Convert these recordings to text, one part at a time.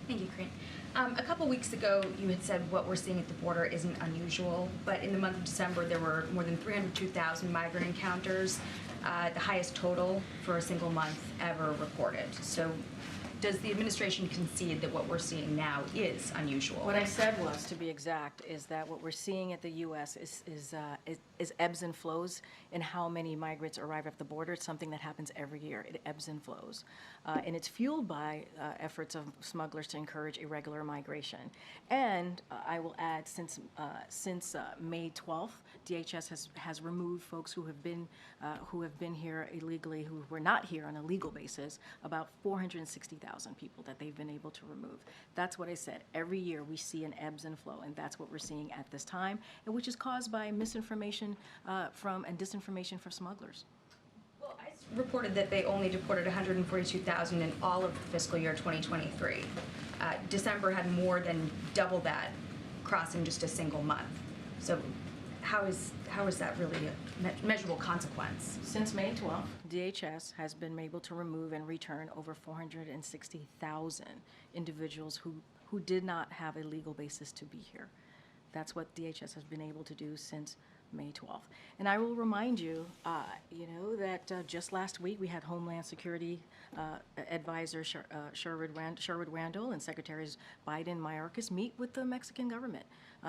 Thank you, Karine. A couple weeks ago, you had said what we're seeing at the border isn't unusual, but in the month of December, there were more than 302,000 migrant encounters, the highest total for a single month ever recorded. So does the administration concede that what we're seeing now is unusual? What I said was, to be exact, is that what we're seeing at the U.S. is ebbs and flows in how many migrants arrive at the border. It's something that happens every year. It ebbs and flows. And it's fueled by efforts of smugglers to encourage irregular migration. And I will add, since May 12th, DHS has removed folks who have been here illegally, who were not here on a legal basis, about 460,000 people that they've been able to remove. That's what I said. Every year we see an ebbs and flow, and that's what we're seeing at this time, and which is caused by misinformation and disinformation from smugglers. Well, ICE reported that they only deported 142,000 in all of fiscal year 2023. December had more than double that cross in just a single month. So how is that really a measurable consequence? Since May 12th, DHS has been able to remove and return over 460,000 individuals who did not have a legal basis to be here. That's what DHS has been able to do since May 12th. And I will remind you, that just last week we had Homeland Security Advisor Sherwood Randall and Secretaries Biden and Mayorkas meet with the Mexican government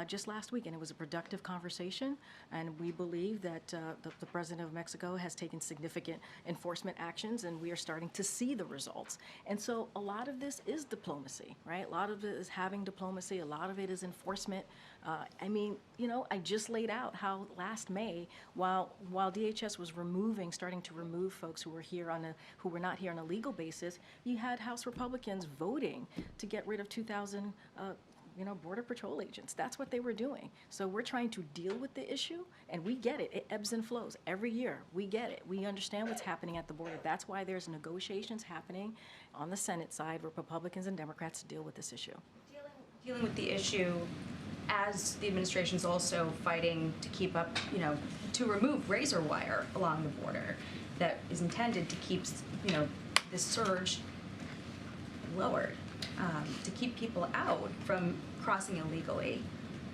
just last week, and it was a productive conversation. And we believe that the President of Mexico has taken significant enforcement actions, and we are starting to see the results. And so a lot of this is diplomacy, right? A lot of it is having diplomacy. A lot of it is enforcement. I just laid out how last May, while DHS was starting to remove folks who were not here on a legal basis, you had House Republicans voting to get rid of 2,000 Border Patrol agents. That's what they were doing. So we're trying to deal with the issue, and we get it. It ebbs and flows every year. We get it. We understand what's happening at the border. That's why there's negotiations happening on the Senate side where Republicans and Democrats deal with this issue. Dealing with the issue as the administration's also fighting to keep up, to remove razor wire along the border that is intended to keep, this surge lowered, to keep people out from crossing illegally.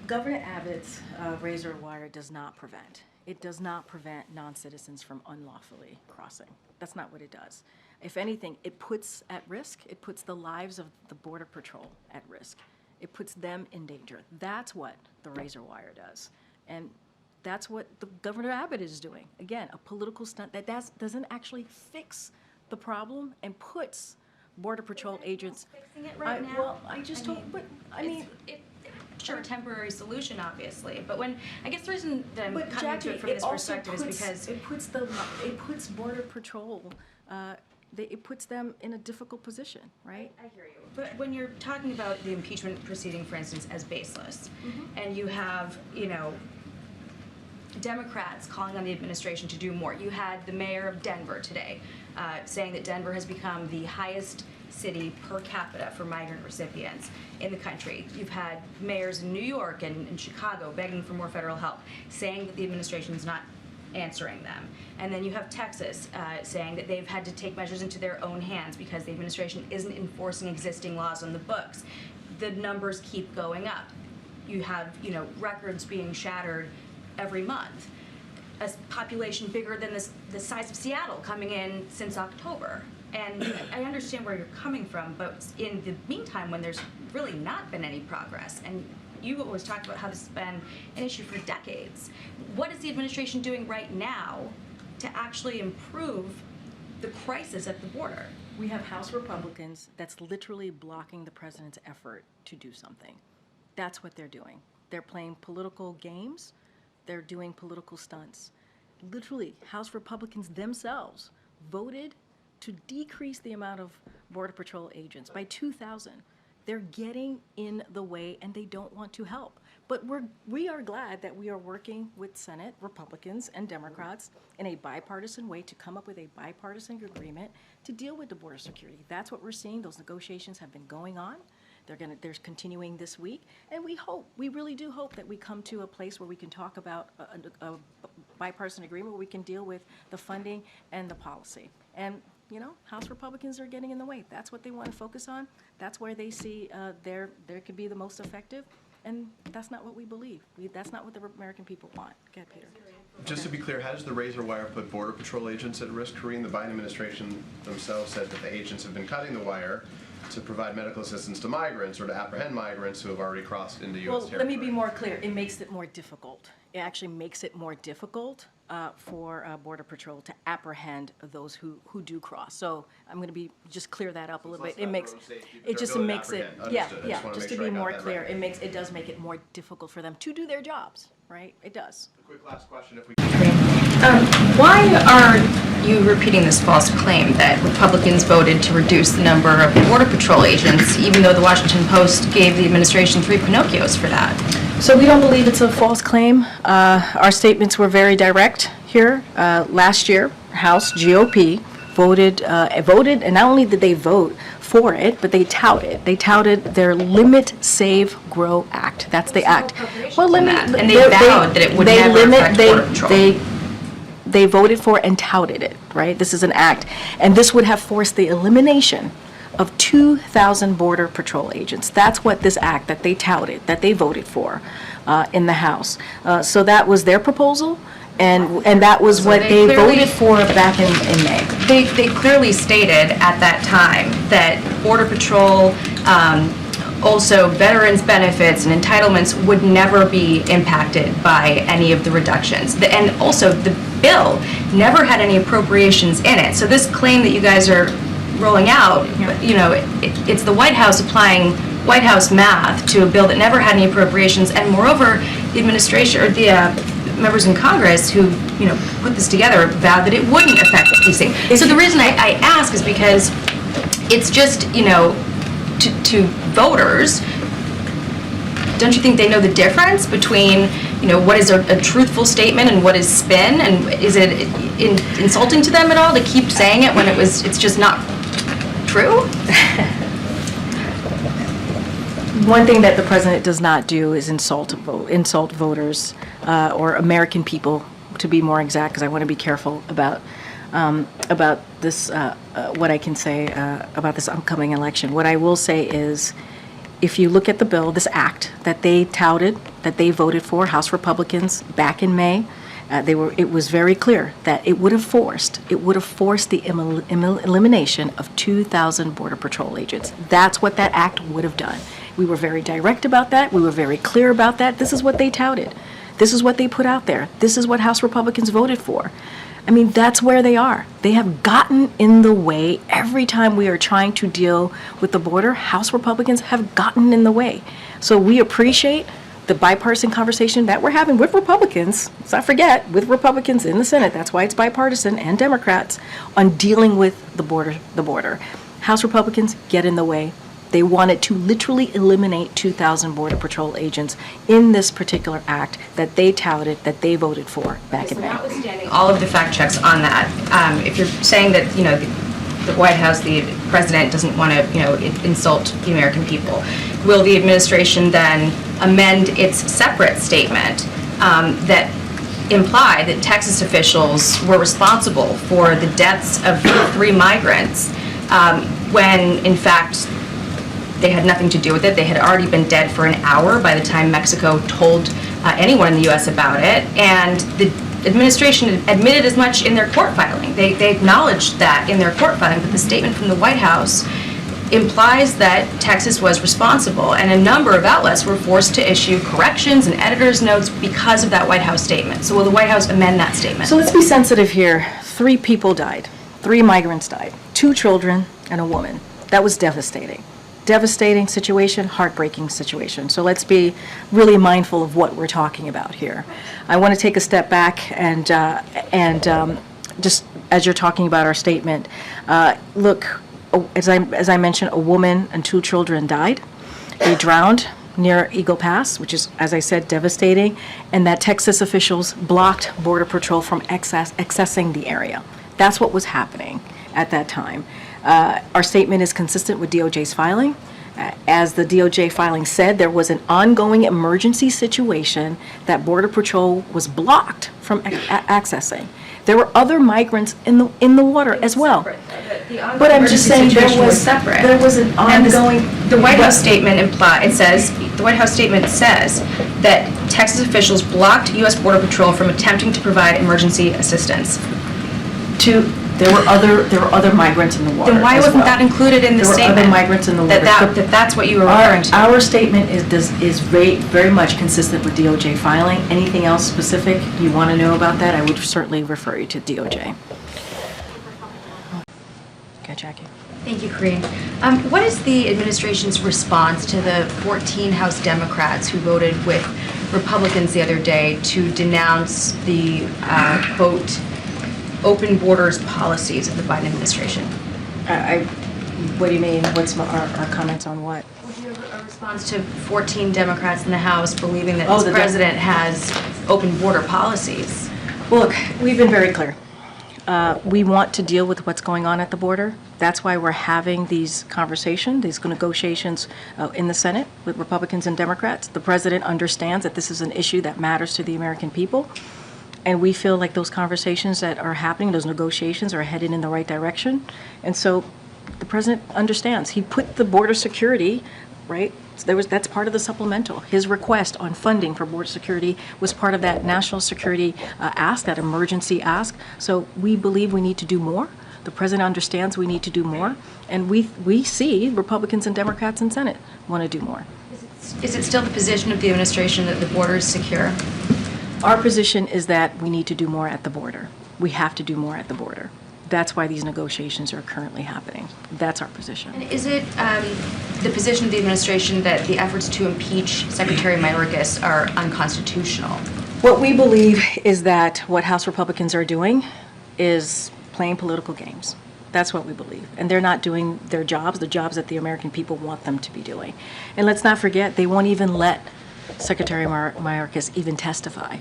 Governor Abbott's razor wire does not prevent. It does not prevent non-citizens from unlawfully crossing. That's not what it does. If anything, it puts at risk, it puts the lives of the Border Patrol at risk. It puts them in danger. That's what the razor wire does. And that's what the Governor Abbott is doing. Again, a political stunt that doesn't actually fix the problem and puts Border Patrol agents. Fixing it right now? Well, I just don't. But Sure, a temporary solution, obviously. But I guess the reason that I'm coming Jacqui, to it from this perspective is because it puts Border Patrol. It puts them in a difficult position, right? I hear you. But when you're talking about the impeachment proceeding, for instance, as baseless, and you have, Democrats calling on the administration to do more. You had the mayor of Denver today saying that Denver has become the highest city per capita for migrant recipients in the country. You've had mayors in New York and Chicago begging for more federal help, saying that the administration is not answering them. And then you have Texas saying that they've had to take measures into their own hands because the administration isn't enforcing existing laws on the books. The numbers keep going up. You have, records being shattered every month. A population bigger than the size of Seattle coming in since October. And I understand where you're coming from, but in the meantime, when there's really not been any progress, and you always talked about how this has been an issue for decades. What is the administration doing right now to actually improve the crisis at the border? We have House Republicans that's literally blocking the president's effort to do something. That's what they're doing. They're playing political games. They're doing political stunts. Literally, House Republicans themselves voted to decrease the amount of Border Patrol agents by 2,000. They're getting in the way, and they don't want to help. But we are glad that we are working with Senate Republicans and Democrats in a bipartisan way to come up with a bipartisan agreement to deal with the border security. That's what we're seeing. Those negotiations have been going on. They're continuing this week, and we really do hope that we come to a place where we can talk about a bipartisan agreement where we can deal with the funding and the policy. And House Republicans are getting in the way. That's what they want to focus on. That's where they see there could be the most effective. And that's not what we believe. That's not what the American people want. Go ahead, Peter. Just to be clear, how does the razor wire put Border Patrol agents at risk, Karine? The Biden administration themselves said that the agents have been cutting the wire to provide medical assistance to migrants or to apprehend migrants who have already crossed into U.S. territory. Well, let me be more clear. It makes it more difficult. It actually makes it more difficult for Border Patrol to apprehend those who do cross. So I'm going to just clear that up a little bit. It just makes it, just to be more clear, it does make it more difficult for them to do their jobs, right? It does. A quick last question, if we Why are you repeating this false claim that Republicans voted to reduce the number of Border Patrol agents, even though the Washington Post gave the administration 3 Pinocchios for that? So we don't believe it's a false claim. Our statements were very direct here. Last year, House GOP voted, and not only did they vote for it, but they touted their Limit, Save, Grow Act. That's the act. Well, limit, and they vowed that it would never affect Border Patrol. They voted for and touted it, right? This is an act. And this would have forced the elimination of 2,000 Border Patrol agents. That's what this act that they touted, that they voted for in the House. So that was their proposal, and that was what they voted for back in May. They clearly stated at that time that Border Patrol, also veterans' benefits and entitlements would never be impacted by any of the reductions. And also, the bill never had any appropriations in it. So this claim that you guys are rolling out, it's the White House applying White House math to a bill that never had any appropriations. And moreover, the administration, or the members in Congress who, put this together vowed that it wouldn't affect policing. So the reason I ask is because it's just, to voters, don't you think they know the difference between, what is a truthful statement and what is spin? And is it insulting to them at all to keep saying it when it's just not true? One thing that the president does not do is insult voters or American people, to be more exact, because I want to be careful about this, what I can say about this upcoming election. What I will say is, if you look at the bill, this act that they touted, that they voted for, House Republicans back in May, it was very clear that it would have forced the elimination of 2,000 Border Patrol agents. That's what that act would have done. We were very direct about that. We were very clear about that. This is what they touted. This is what they put out there. This is what House Republicans voted for. I mean, that's where they are. They have gotten in the way every time we are trying to deal with the border. House Republicans have gotten in the way. So we appreciate the bipartisan conversation that we're having with Republicans, let's not forget, with Republicans in the Senate, that's why it's bipartisan, and Democrats, on dealing with the border. House Republicans get in the way. They wanted to literally eliminate 2,000 Border Patrol agents in this particular act that they touted, that they voted for back in May. Notwithstanding all of the fact checks on that, if you're saying that, the White House, the president doesn't want to, insult the American people, will the administration then amend its separate statement that imply that Texas officials were responsible for the deaths of 3 migrants when, in fact, they had nothing to do with it? They had already been dead for an hour by the time Mexico told anyone in the U.S. about it, and the administration admitted as much in their court filing. They acknowledged that in their court filing, but the statement from the White House implies that Texas was responsible, and a number of outlets were forced to issue corrections and editor's notes because of that White House statement. So will the White House amend that statement? So let's be sensitive here. 3 people died. 3 migrants died. 2 children and a woman. That was devastating. Devastating situation, heartbreaking situation. So let's be really mindful of what we're talking about here. I want to take a step back and just as you're talking about our statement, look, as I mentioned, a woman and 2 children died. They drowned near Eagle Pass, which is, as I said, devastating, and that Texas officials blocked Border Patrol from accessing the area. That's what was happening at that time. Our statement is consistent with DOJ's filing. As the DOJ filing said, there was an ongoing emergency situation that Border Patrol was blocked from accessing. There were other migrants in the water as well. But I'm just saying there was separate. There was an ongoing. The White House statement the White House statement says that Texas officials blocked U.S. Border Patrol from attempting to provide emergency assistance. There were other migrants in the water. Then why wasn't that included in the statement? There were other migrants in the water. That's what you were referring to. Our statement is very much consistent with DOJ filing. Anything else specific you want to know about that, I would certainly refer you to DOJ. Okay, Jackie. Thank you, Karine. What is the administration's response to the 14 House Democrats who voted with Republicans the other day to denounce the, quote, open borders policies of the Biden administration? What do you mean? What's our comments on what? Would you have a response to 14 Democrats in the House believing that the president has open border policies? Well, look, we've been very clear. We want to deal with what's going on at the border. That's why we're having these conversations, these negotiations in the Senate with Republicans and Democrats. The president understands that this is an issue that matters to the American people. And we feel like those conversations that are happening, those negotiations are headed in the right direction. And so the president understands. He put the border security, right? So that's part of the supplemental. His request on funding for border security was part of that national security ask, that emergency ask. So we believe we need to do more. The president understands we need to do more. And we see Republicans and Democrats in Senate want to do more. Is it still the position of the administration that the border is secure? Our position is that we need to do more at the border. We have to do more at the border. That's why these negotiations are currently happening. That's our position. And is it the position of the administration that the efforts to impeach Secretary Mayorkas are unconstitutional? What we believe is that what House Republicans are doing is playing political games. That's what we believe. And they're not doing their jobs, the jobs that the American people want them to be doing. And let's not forget, they won't even let Secretary Mayorkas even testify.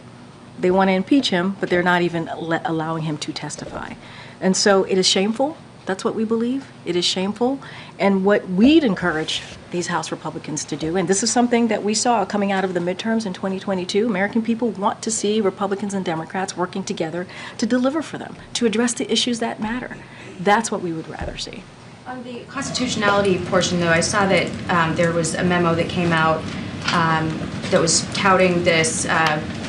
They want to impeach him, but they're not even allowing him to testify. And so it is shameful. That's what we believe. It is shameful. And what we'd encourage these House Republicans to do, and this is something that we saw coming out of the midterms in 2022, American people want to see Republicans and Democrats working together to deliver for them, to address the issues that matter. That's what we would rather see. On the constitutionality portion, though, I saw that there was a memo that came out that was touting this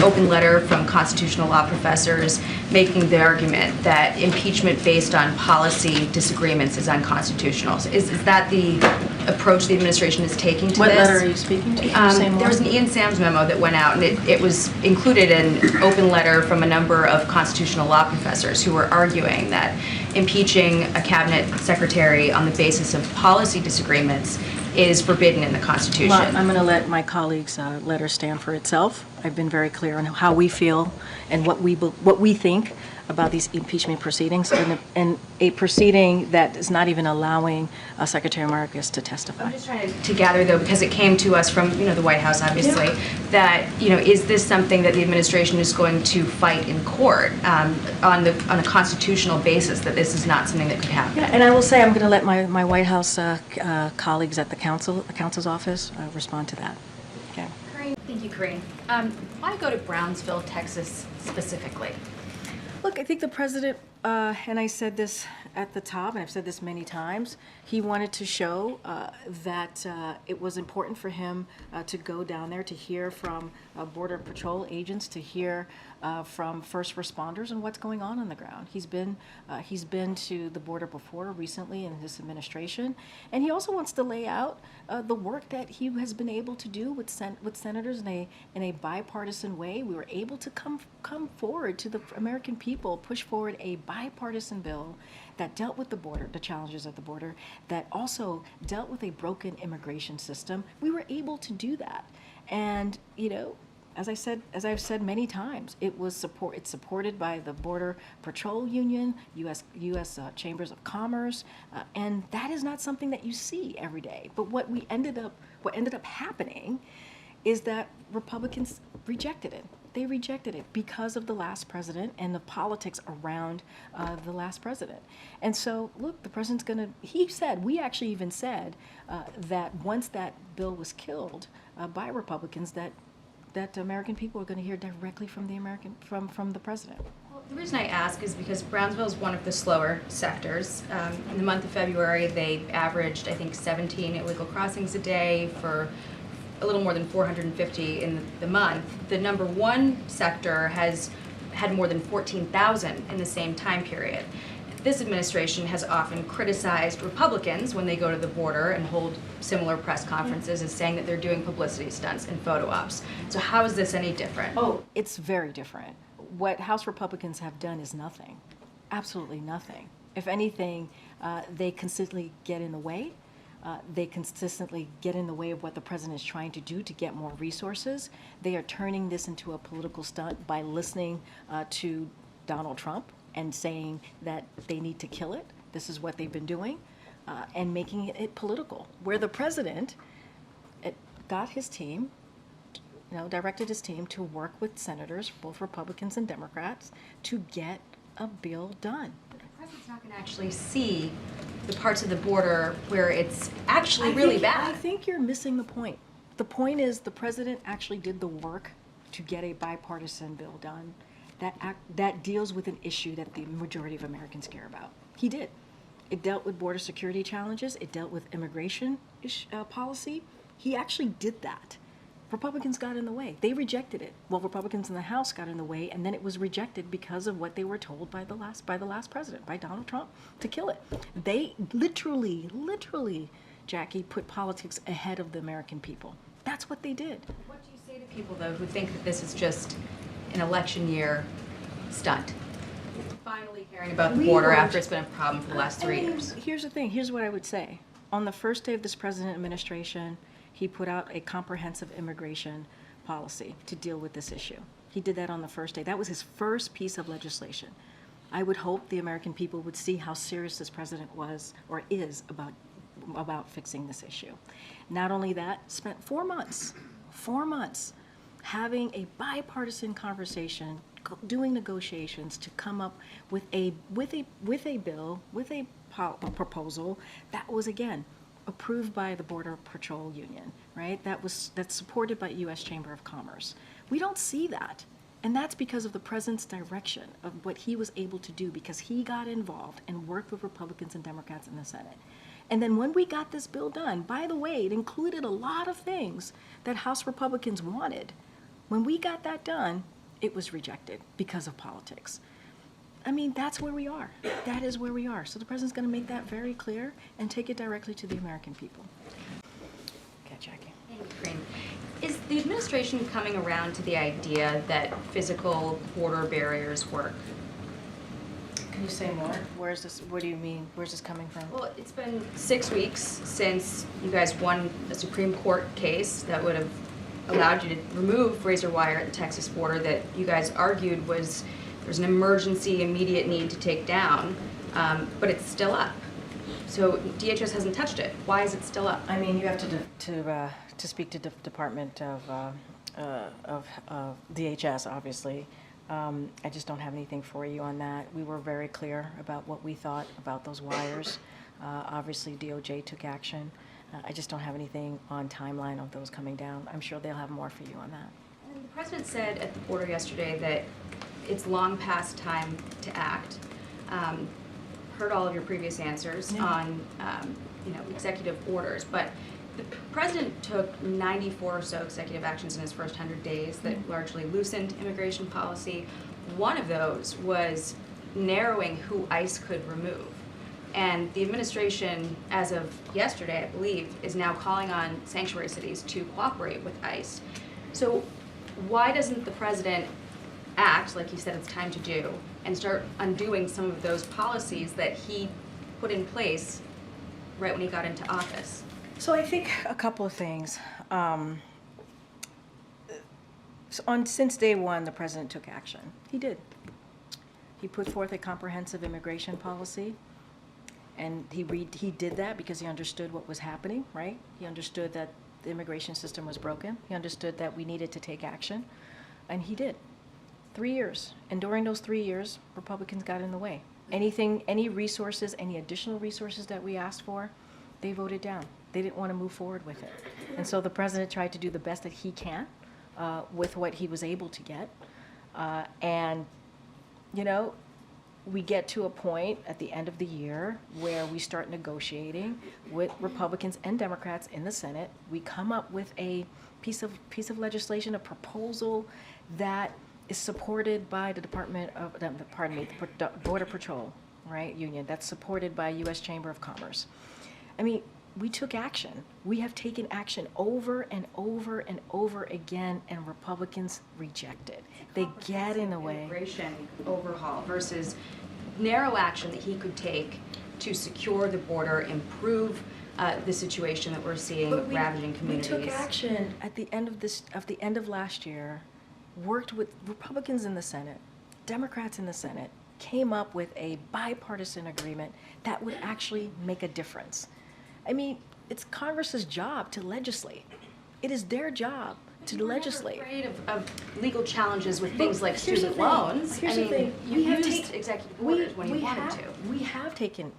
open letter from constitutional law professors making the argument that impeachment based on policy disagreements is unconstitutional. So is that the approach the administration is taking to this? What letter are you speaking to? There was an Ian Sams memo that went out, and it was included an open letter from a number of constitutional law professors who were arguing that impeaching a cabinet secretary on the basis of policy disagreements is forbidden in the Constitution. Well, I'm going to let my colleagues' letter stand for itself. I've been very clear on how we feel and what we think about these impeachment proceedings, and a proceeding that is not even allowing Secretary Mayorkas to testify. I'm just trying to gather, though, because it came to us from the White House, obviously, that is this something that the administration is going to fight in court on a constitutional basis, that this is not something that could happen? Yeah, and I will say I'm going to let my White House colleagues at the counsel's office respond to that. Okay. Thank you, Karine. Why go to Brownsville, Texas, specifically? Look, I think the president, and I said this at the top, and I've said this many times, he wanted to show that it was important for him to go down there to hear from Border Patrol agents, to hear from first responders and what's going on the ground. He's been to the border before, recently in this administration, and he also wants to lay out the work that he has been able to do with senators in a bipartisan way. We were able to come forward to the American people, push forward a bipartisan bill that dealt with the border, the challenges at the border, that also dealt with a broken immigration system. We were able to do that, and as I've said many times, it's supported by the Border Patrol Union, U.S. Chambers of Commerce, and that is not something that you see every day. But what ended up happening is that Republicans rejected it. They rejected it because of the last president and the politics around the last president. And so, look, the president's going to, we actually even said that once that bill was killed by Republicans, that American people are going to hear directly from the president. Well, The reason I ask is because Brownsville is one of the slower sectors. In the month of February, they averaged, I think, 17 illegal crossings a day for a little more than 450 in the month. The number one sector has had more than 14,000 in the same time period. This administration has often criticized Republicans when they go to the border and hold similar press conferences as saying that they're doing publicity stunts and photo ops. So how is this any different? Oh, it's very different. What House Republicans have done is nothing, absolutely nothing. If anything, they consistently get in the way. They consistently get in the way of what the president is trying to do to get more resources. They are turning this into a political stunt by listening to Donald Trump and saying that they need to kill it. This is what they've been doing, and making it political. Where the president got his team, directed his team to work with senators, both Republicans and Democrats, to get a bill done. But the president's not going to actually see the parts of the border where it's actually really bad. I think you're missing the point. The point is the president actually did the work to get a bipartisan bill done that deals with an issue that the majority of Americans care about. He did. It dealt with border security challenges. It dealt with immigration policy. He actually did that. Republicans got in the way. They rejected it. Well, Republicans in the House got in the way, and then it was rejected because of what they were told by the last president, by Donald Trump, to kill it. They literally, Jacqui, put politics ahead of the American people. That's what they did. What do you say to people, though, who think that this is just an election year stunt? Finally hearing about the border after it's been a problem for the last 3 years. Here's the thing. Here's what I would say. On the first day of this president administration, he put out a comprehensive immigration policy to deal with this issue. He did that on the first day. That was his first piece of legislation. I would hope the American people would see how serious this president was or is about fixing this issue. Not only that, spent 4 months having a bipartisan conversation, doing negotiations to come up with a bill, with a proposal that was, again, approved by the Border Patrol Union, right? That's supported by U.S. Chamber of Commerce. We don't see that. And that's because of the president's direction of what he was able to do, because he got involved and worked with Republicans and Democrats in the Senate. And then when we got this bill done, by the way, it included a lot of things that House Republicans wanted. When we got that done, it was rejected because of politics. I mean, that's where we are. That is where we are. So the president's going to make that very clear and take it directly to the American people. Okay, Jacqui. Thank you, Karine. Is the administration coming around to the idea that physical border barriers work? Can you say more? Where's this? What do you mean? Where's this coming from? Well, it's been 6 weeks since you guys won a Supreme Court case that would have allowed you to remove razor wire at the Texas border that you guys argued there's an emergency, immediate need to take down, but it's still up. So DHS hasn't touched it. Why is it still up? I mean, you have to speak to the Department of DHS, obviously. I just don't have anything for you on that. We were very clear about what we thought about those wires. Obviously, DOJ took action. I just don't have anything on timeline of those coming down. I'm sure they'll have more for you on that. And the president said at the border yesterday that it's long past time to act. Heard all of your previous answers on executive orders, but the president took 94 or so executive actions in his first 100 days that largely loosened immigration policy. One of those was narrowing who ICE could remove. And the administration, as of yesterday, I believe, is now calling on sanctuary cities to cooperate with ICE. So why doesn't the president act like he said it's time to do and start undoing some of those policies that he put in place right when he got into office? So I think a couple of things. Since day one, the president took action. He did. He put forth a comprehensive immigration policy, and he did that because he understood what was happening, right? He understood that the immigration system was broken. He understood that we needed to take action, and he did. 3 years. And during those 3 years, Republicans got in the way. Any resources, any additional resources that we asked for, they voted down. They didn't want to move forward with it. And so the president tried to do the best that he can with what he was able to get. And you know, we get to a point at the end of the year where we start negotiating with Republicans and Democrats in the Senate. We come up with a piece of legislation, a proposal that is supported by the the Border Patrol, right, union, that's supported by U.S. Chamber of Commerce. I mean, we took action. We have taken action over and over and over again, and Republicans reject it. They get in the way. Immigration overhaul versus narrow action that he could take to secure the border, improve the situation that we're seeing ravaging communities. We took action at the end of last year, worked with Republicans in the Senate, Democrats in the Senate, came up with a bipartisan agreement that would actually make a difference. I mean, it's Congress's job to legislate. It is their job to legislate. We're never afraid of legal challenges with things like student loans. Here's the thing. You used executive orders when you wanted to. We have taken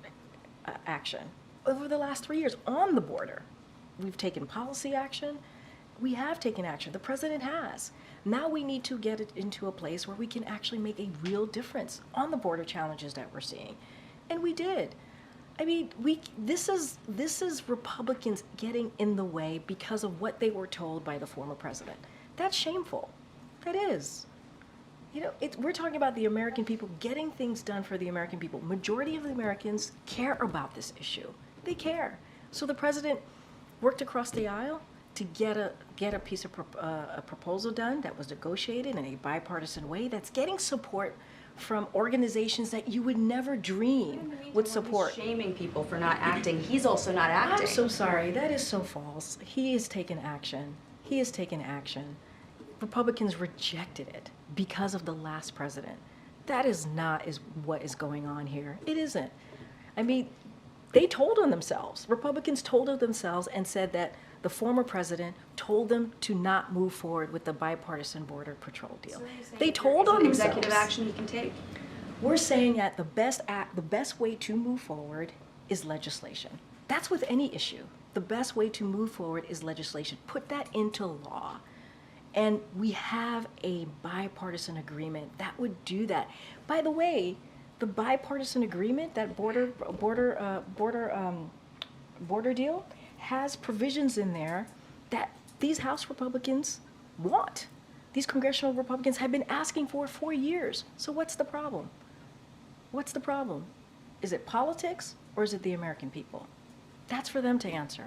action over the last 3 years on the border. We've taken policy action. We have taken action. The president has. Now we need to get it into a place where we can actually make a real difference on the border challenges that we're seeing. And we did. I mean, this is Republicans getting in the way because of what they were told by the former president. That's shameful. That is. You know, we're talking about the American people getting things done for the American people. Majority of the Americans care about this issue. They care. So the president worked across the aisle to get a piece of a proposal done that was negotiated in a bipartisan way that's getting support from organizations that you would never dream would support. He's shaming people for not acting. He's also not acting. I'm so sorry. That is so false. He has taken action. He has taken action. Republicans rejected it because of the last president. That is not what is going on here. It isn't. I mean, they told on themselves. Republicans told on themselves and said that the former president told them to not move forward with the bipartisan border patrol deal. So they told on themselves. Executive action he can take? We're saying that the best way to move forward is legislation. That's with any issue. The best way to move forward is legislation. Put that into law. And we have a bipartisan agreement that would do that. By the way, the bipartisan agreement, that border deal, has provisions in there that these House Republicans want. These congressional Republicans have been asking for years. So what's the problem? What's the problem? Is it politics or is it the American people? That's for them to answer.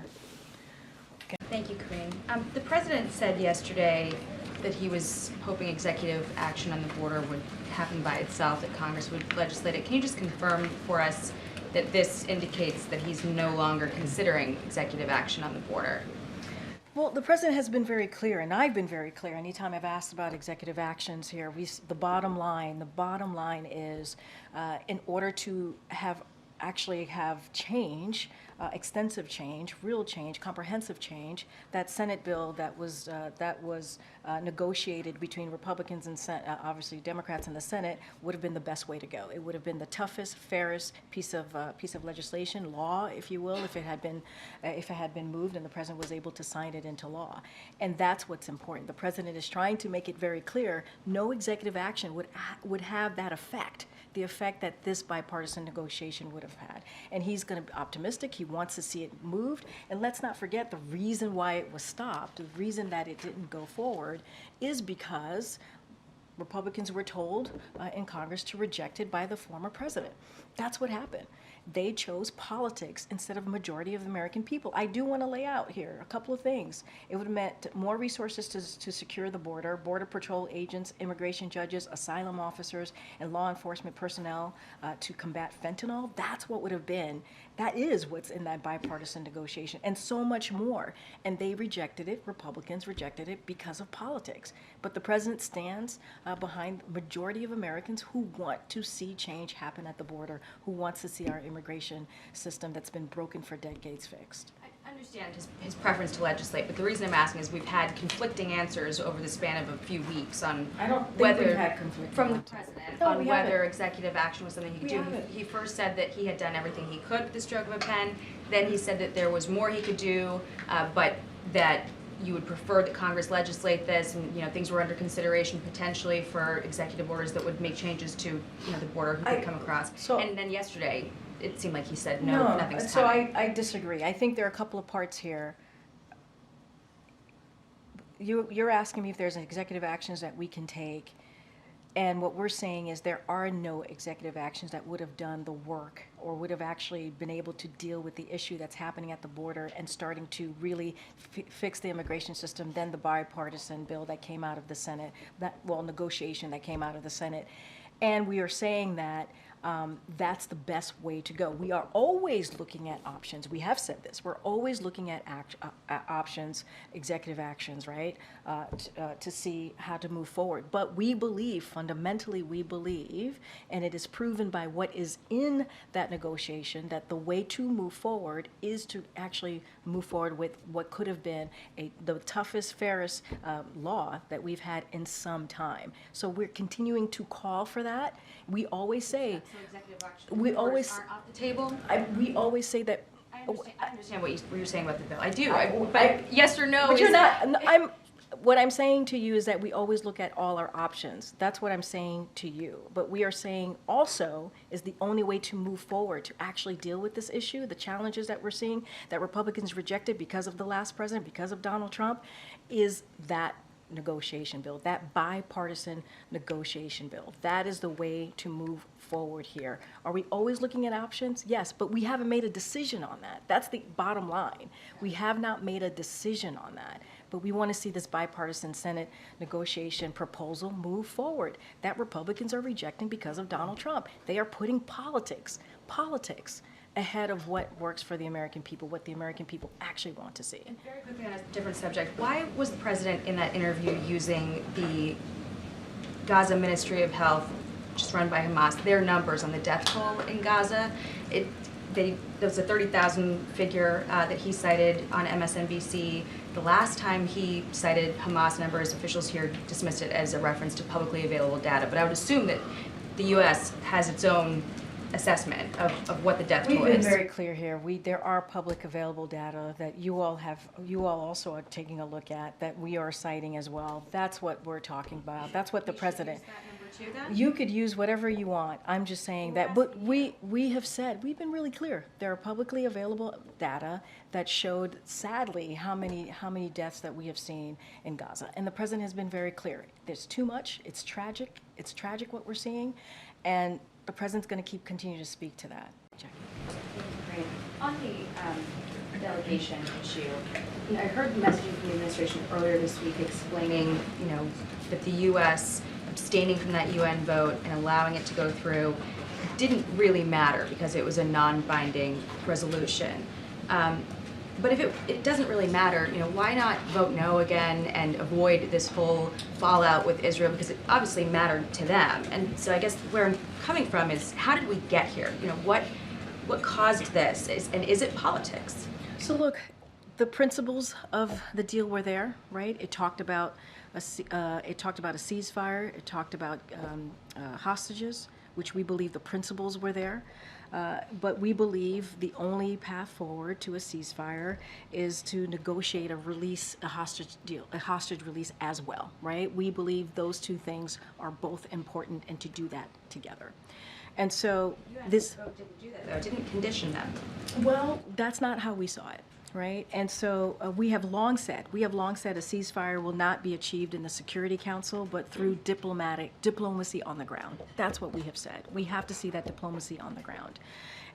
Okay. Thank you, Karine. The president said yesterday that he was hoping executive action on the border would happen by itself, that Congress would legislate it. Can you just confirm for us that this indicates that he's no longer considering executive action on the border? Well, the president has been very clear, and I've been very clear. Anytime I've asked about executive actions here, the bottom line is, in order to actually have change, extensive change, real change, comprehensive change, that Senate bill that was negotiated between Republicans and obviously Democrats in the Senate would have been the best way to go. It would have been the toughest, fairest piece of legislation, law, if you will, if it had been moved and the president was able to sign it into law. And that's what's important. The president is trying to make it very clear: no executive action would have that effect. The effect that this bipartisan negotiation would have had. And he's going to be optimistic. He wants to see it moved. And let's not forget the reason why it was stopped, the reason that it didn't go forward, is because Republicans were told in Congress to reject it by the former president. That's what happened. They chose politics instead of a majority of the American people. I do want to lay out here a couple of things. It would have meant more resources to secure the border, Border Patrol agents, immigration judges, asylum officers, and law enforcement personnel to combat fentanyl. That's what would have been. That is what's in that bipartisan negotiation, and so much more. And they rejected it, Republicans rejected it because of politics. But the president stands behind the majority of Americans who want to see change happen at the border, who wants to see our immigration system that's been broken for decades fixed. I understand his preference to legislate, but the reason I'm asking is we've had conflicting answers over the span of a few weeks on whether we've had conflicting from the answers. president No, on whether executive action was something he could do. haven't. He first said that he had done everything he could with the stroke of a pen. Then he said that there was more he could do, but that you would prefer that Congress legislate this, and things were under consideration potentially for executive orders that would make changes to the border who could come across. And then yesterday, it seemed like he said no, nothing's so coming. I disagree. I think there are a couple of parts here. You're asking me if there's executive actions that we can take, and what we're saying is there are no executive actions that would have done the work or would have actually been able to deal with the issue that's happening at the border and starting to really fix the immigration system than the bipartisan bill that came out of the Senate, negotiation that came out of the Senate. And we are saying that that's the best way to go. We are always looking at options. We have said this. We're always looking at options, executive actions, right, to see how to move forward. But we believe, fundamentally we believe, and it is proven by what is in that negotiation, that the way to move forward is to actually move forward with what could have been the toughest, fairest law that we've had in some time. So we're continuing to call for that. We always say, executive action we always aren't off the table. we always say that. I understand what you're saying about the bill. I do. But yes or no. But you're not. What I'm saying to you is that we always look at all our options. That's what I'm saying to you. But we are saying also is the only way to move forward to actually deal with this issue, the challenges that we're seeing that Republicans rejected because of the last president, because of Donald Trump, is that negotiation bill, that bipartisan negotiation bill. That is the way to move forward here. Are we always looking at options? Yes, but we haven't made a decision on that. That's the bottom line. We have not made a decision on that. But we want to see this bipartisan Senate negotiation proposal move forward that Republicans are rejecting because of Donald Trump. They are putting politics ahead of what works for the American people, what the American people actually want to see. And very quickly on a different subject, why was the president in that interview using the Gaza Ministry of Health, just run by Hamas, their numbers on the death toll in Gaza? There was a 30,000 figure that he cited on MSNBC. The last time he cited Hamas numbers, officials here dismissed it as a reference to publicly available data. But I would assume that the U.S. has its own assessment of what the death toll is. We've been very clear here. There are public available data that you all also are taking a look at, that we are citing as well. That's what we're talking about. That's what the president. Use that number too, then? You could use whatever you want. I'm just saying that. But we have said, we've been really clear. There are publicly available data that showed, sadly, how many deaths that we have seen in Gaza. And the president has been very clear. There's too much. It's tragic. It's tragic what we're seeing. And the president's going to continue to speak to that. Great. On the delegation issue, I heard the messaging from the administration earlier this week explaining, that the U.S. abstaining from that UN vote and allowing it to go through didn't really matter because it was a non-binding resolution. But if it doesn't really matter, why not vote no again and avoid this whole fallout with Israel, because it obviously mattered to them. And so I guess where I'm coming from is, how did we get here? What caused this? And is it politics? So look, the principles of the deal were there, right? It talked about a ceasefire. It talked about hostages, which we believe the principles were there. But we believe the only path forward to a ceasefire is to negotiate a hostage deal, a hostage release as well, right? We believe those two things are both important, and to do that together. And so this vote didn't do that, though. It didn't condition them. Well, that's not how we saw it, right? And so we have long said a ceasefire will not be achieved in the Security Council, but through diplomacy on the ground. That's what we have said. We have to see that diplomacy on the ground.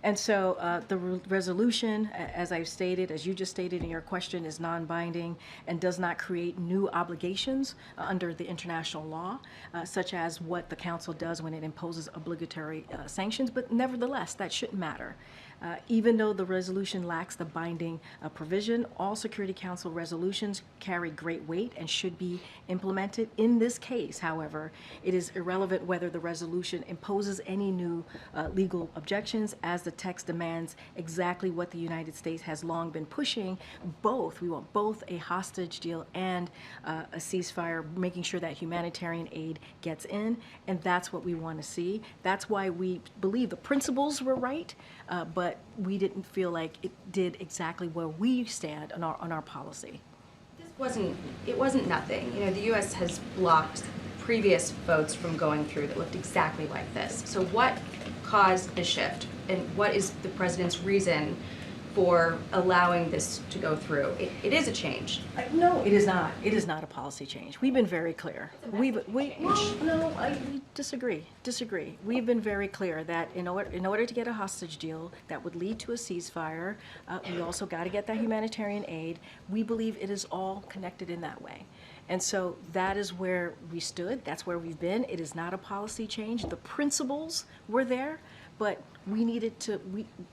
And so the resolution, as I've stated, as you just stated in your question, is non-binding and does not create new obligations under the international law, such as what the Council does when it imposes obligatory sanctions. But nevertheless, that shouldn't matter. Even though the resolution lacks the binding provision, all Security Council resolutions carry great weight and should be implemented. In this case, however, it is irrelevant whether the resolution imposes any new legal objections, as the text demands exactly what the United States has long been pushing. We want both a hostage deal and a ceasefire, making sure that humanitarian aid gets in, and that's what we want to see. That's why we believe the principles were right, but we didn't feel like it did exactly where we stand on our policy. It wasn't nothing. You know, the U.S. has blocked previous votes from going through that looked exactly like this. So what caused the shift, and what is the president's reason for allowing this to go through? It is a change. No, it is not. It is not a policy change. We've been very clear. We disagree. We've been very clear that in order to get a hostage deal that would lead to a ceasefire, we also got to get that humanitarian aid. We believe it is all connected in that way. And so that is where we stood. That's where we've been. It is not a policy change. The principles were there, but we needed to,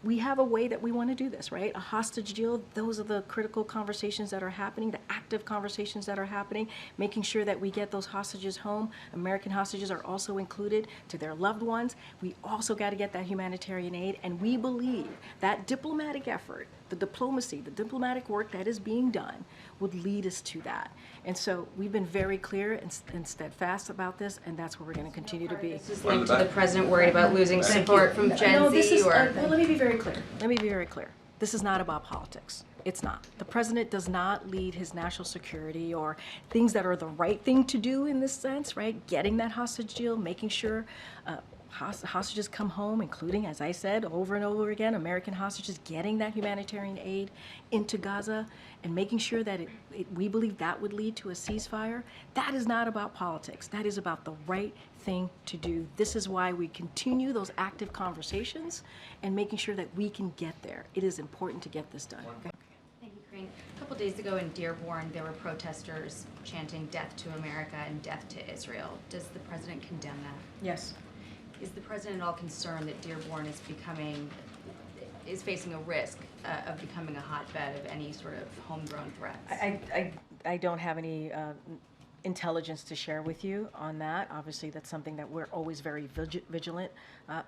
we have a way that we want to do this, right? A hostage deal, those are the critical conversations that are happening, the active conversations that are happening, making sure that we get those hostages home. American hostages are also included to their loved ones. We also got to get that humanitarian aid, and we believe that diplomatic effort, the diplomacy, the diplomatic work that is being done would lead us to that. And so we've been very clear and steadfast about this, and that's where we're going to continue to be. This is linked to the president worried about losing support from Gen No, this Z, is, or well, let me be very clear. Let me be very clear. This is not about politics. It's not. The president does not lead his national security or things that are the right thing to do in this sense, right? Getting that hostage deal, making sure hostages come home, including, as I said, over and over again, American hostages, getting that humanitarian aid into Gaza and making sure that we believe that would lead to a ceasefire. That is not about politics. That is about the right thing to do. This is why we continue those active conversations and making sure that we can get there. It is important to get this done. Okay. Thank you, Karine. A couple days ago in Dearborn, there were protesters chanting "Death to America" and "Death to Israel." Does the president condemn that? Yes. Is the president at all concerned that Dearborn is facing a risk of becoming a hotbed of any sort of homegrown threats? I don't have any intelligence to share with you on that. Obviously, that's something that we're always very vigilant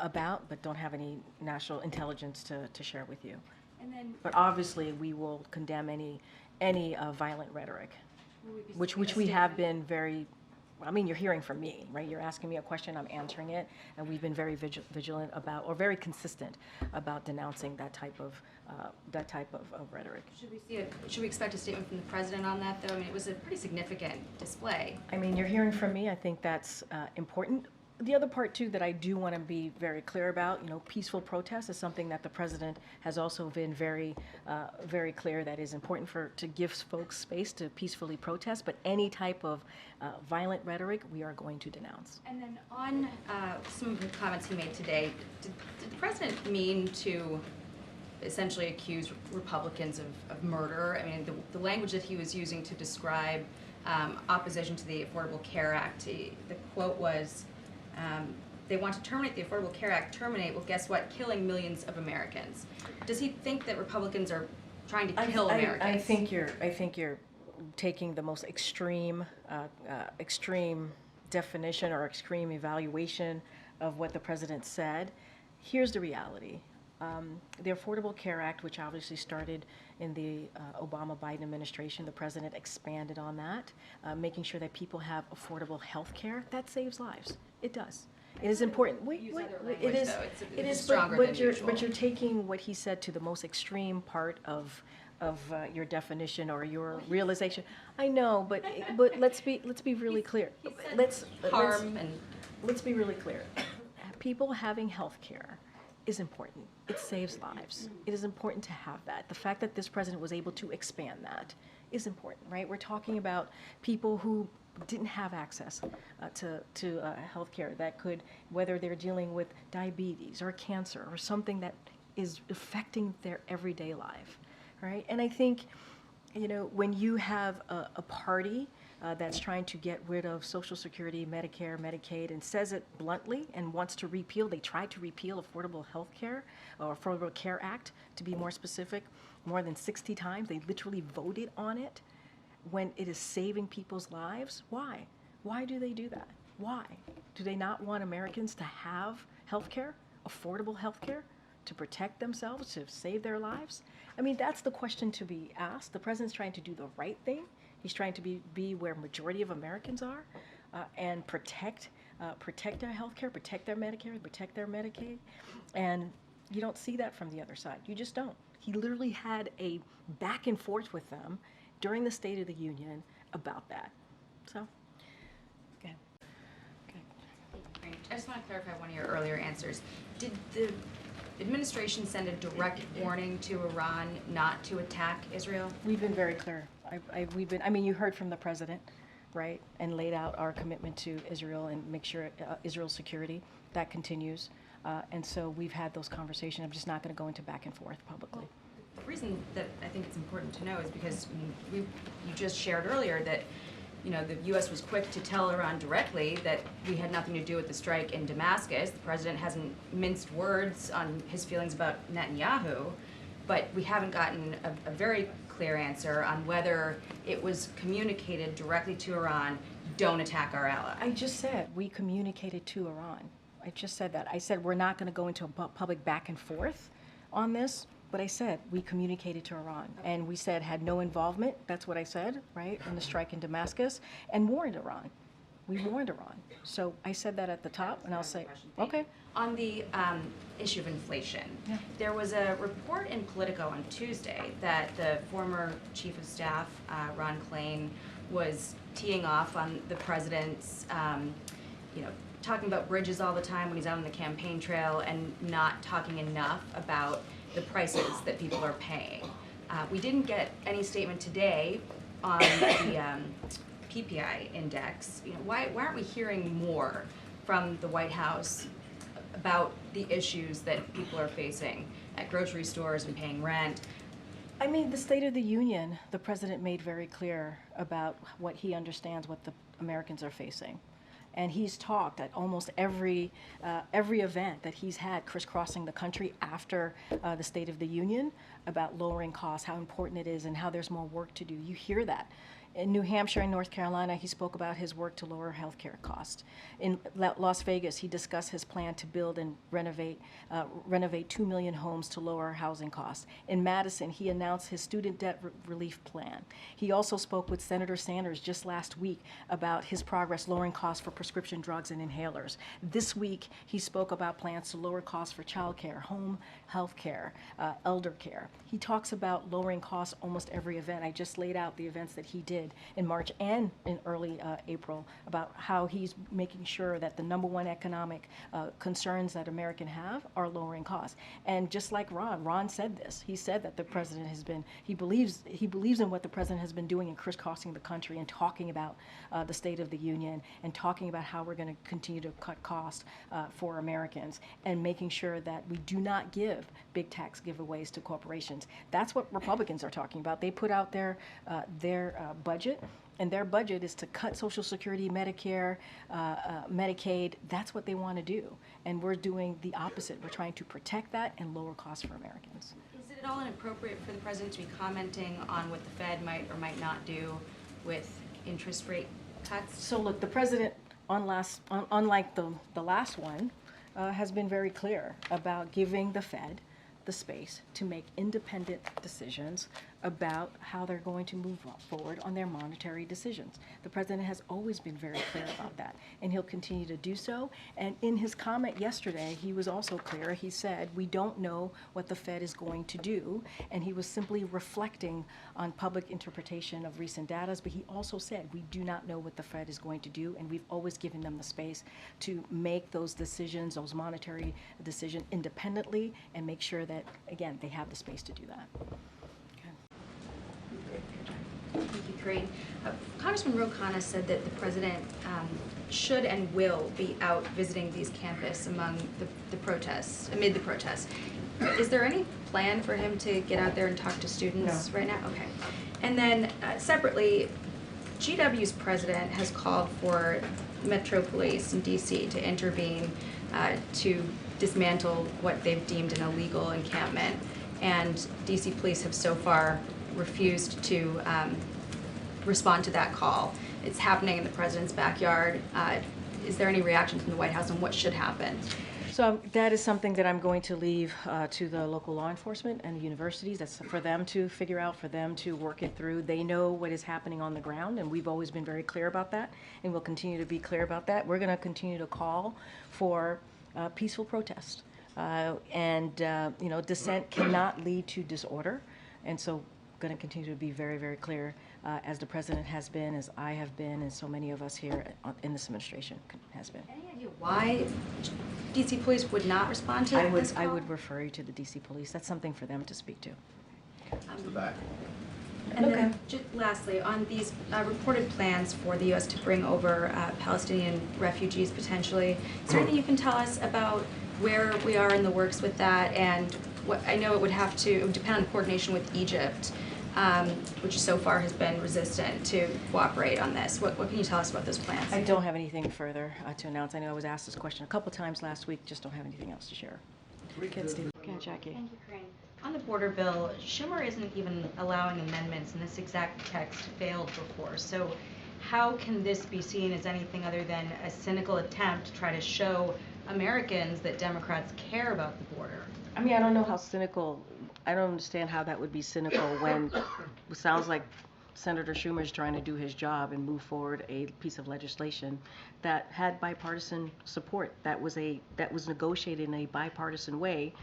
about, but don't have any national intelligence to share with you. And then, But obviously, we will condemn any violent rhetoric, which we have been very. I mean, you're hearing from me, right? You're asking me a question, I'm answering it, and we've been very vigilant about, or very consistent about denouncing that type of rhetoric. should we expect a statement from the president on that, though? I mean, it was a pretty significant display. I mean, you're hearing from me. I think that's important. The other part, too, that I do want to be very clear about, peaceful protest is something that the president has also been very clear that is important to give folks space to peacefully protest. But any type of violent rhetoric, we are going to denounce. And then on some of the comments he made today, did the president mean to essentially accuse Republicans of murder? I mean, the language that he was using to describe opposition to the Affordable Care Act, the quote was, they want to terminate the Affordable Care Act. Terminate, well, guess what? Killing millions of Americans. Does he think that Republicans are trying to kill Americans? I think you're taking the most extreme definition or extreme evaluation of what the president said. Here's the reality. The Affordable Care Act, which obviously started in the Obama-Biden administration, the president expanded on that, making sure that people have affordable health care. That saves lives. It does. It is important. It is stronger than usual. But you're taking what he said to the most extreme part of your gruption or your realization. I know, but let's be really clear. Let's be really clear. People having health care is important. It saves lives. It is important to have that. The fact that this president was able to expand that is important, right? We're talking about people who didn't have access to health care that could, whether they're dealing with diabetes or cancer or something that is affecting their everyday life, right? And I think, when you have a party that's trying to get rid of Social Security, Medicare, Medicaid, and says it bluntly and wants to repeal, they tried to repeal Affordable Health Care, or Affordable Care Act, to be more specific, more than 60 times. They literally voted on it when it is saving people's lives. Why? Why do they do that? Why? Do they not want Americans to have health care, affordable health care, to protect themselves, to save their lives? I mean, that's the question to be asked. The president's trying to do the right thing. He's trying to be where majority of Americans are, and protect their health care, protect their Medicare, protect their Medicaid. And you don't see that from the other side. You just don't. He literally had a back and forth with them during the State of the Union about that. So, okay. Great. I just want to clarify one of your earlier answers. Did the administration send a direct warning to Iran not to attack Israel? We've been very clear. I mean, you heard from the president, right, and laid out our commitment to Israel and make sure Israel's security. That continues. And so we've had those conversations. I'm just not going to go into back and forth publicly. The reason that I think it's important to know is because you just shared earlier that the U.S. was quick to tell Iran directly that we had nothing to do with the strike in Damascus. The president hasn't minced words on his feelings about Netanyahu, but we haven't gotten a very clear answer on whether it was communicated directly to Iran, don't attack our ally. I just said we communicated to Iran. I just said that. I said we're not going to go into a public back and forth on this, but I said we communicated to Iran. And we said had no involvement, that's what I said, right, in the strike in Damascus, and warned Iran. We warned Iran. So I said that at the top, and I'll say, okay. On the issue of inflation, Yeah. there was a report in Politico on Tuesday that the former chief of staff, Ron Klain, was teeing off on the president's, talking about bridges all the time when he's out on the campaign trail and not talking enough about the prices that people are paying. We didn't get any statement today on the PPI index. Why aren't we hearing more from the White House about the issues that people are facing at grocery stores and paying rent? I mean, the State of the Union, the president made very clear about what he understands what the Americans are facing. And he's talked at almost every event that he's had crisscrossing the country after the State of the Union about lowering costs, how important it is, and how there's more work to do. You hear that. In New Hampshire and North Carolina, he spoke about his work to lower healthcare costs. In Las Vegas, he discussed his plan to build and renovate 2 million homes to lower housing costs. In Madison, he announced his student debt relief plan. He also spoke with Senator Sanders just last week about his progress lowering costs for prescription drugs and inhalers. This week, he spoke about plans to lower costs for child care, home health care, elder care. He talks about lowering costs almost every event. I just laid out the events that he did in March and in early April about how he's making sure that the #1 economic concerns that Americans have are lowering costs. And just like Ron said this. He said that the president has been, he believes in what the president has been doing in crisscrossing the country and talking about the State of the Union and talking about how we're going to continue to cut costs for Americans and making sure that we do not give big tax giveaways to corporations. That's what Republicans are talking about. They put out their budget, and their budget is to cut Social Security, Medicare, Medicaid. That's what they want to do. And we're doing the opposite. We're trying to protect that and lower costs for Americans. Is it at all inappropriate for the president to be commenting on what the Fed might or might not do with interest rate cuts? So look, the president, unlike the last one, has been very clear about giving the Fed the space to make independent decisions about how they're going to move forward on their monetary decisions. The president has always been very clear about that, and he'll continue to do so. And in his comment yesterday, he was also clear. He said, we don't know what the Fed is going to do, and he was simply reflecting on public interpretation of recent data, but he also said, we do not know what the Fed is going to do, and we've always given them the space to make those decisions, those monetary decisions independently, and make sure that, again, they have the space to do that. Thank you, Karine. Congressman Ro Khanna said that the president should and will be out visiting these campuses amid the protests. Is there any plan for him to get out there and talk to students right now? Okay. And then separately, GW's president has called for Metro Police in D.C. to intervene to dismantle what they've deemed an illegal encampment. And D.C. police have so far refused to respond to that call. It's happening in the president's backyard. Is there any reaction from the White House on what should happen? So that is something that I'm going to leave to the local law enforcement and the universities. That's for them to figure out, for them to work it through. They know what is happening on the ground, and we've always been very clear about that, and we'll continue to be clear about that. We're going to continue to call for peaceful protest. Dissent cannot lead to disorder, and so going to continue to be very, very clear as the president has been, as I have been, and so many of us here in this administration has been. Any idea why DC police would not respond to this call? I would refer you to the DC police. That's something for them to speak to. The back. And then, just lastly, on these reported plans for the U.S. to bring over Palestinian refugees potentially, is there anything you can tell us about where we are in the works with that? And what I know it would depend on coordination with Egypt, which so far has been resistant to cooperate on this. What can you tell us about those plans? I don't have anything further to announce. I know I was asked this question a couple times last week. Just don't have anything else to share. Good, Steve. Okay, Jackie. Thank you, Karine. On the border bill, Schumer isn't even allowing amendments, and this exact text failed before. So how can this be seen as anything other than a cynical attempt to try to show Americans that Democrats care about the border? I mean, I don't know how cynical, I don't understand how that would be cynical when it sounds like Senator Schumer is trying to do his job and move forward a piece of legislation that had bipartisan support, that was negotiated in a bipartisan way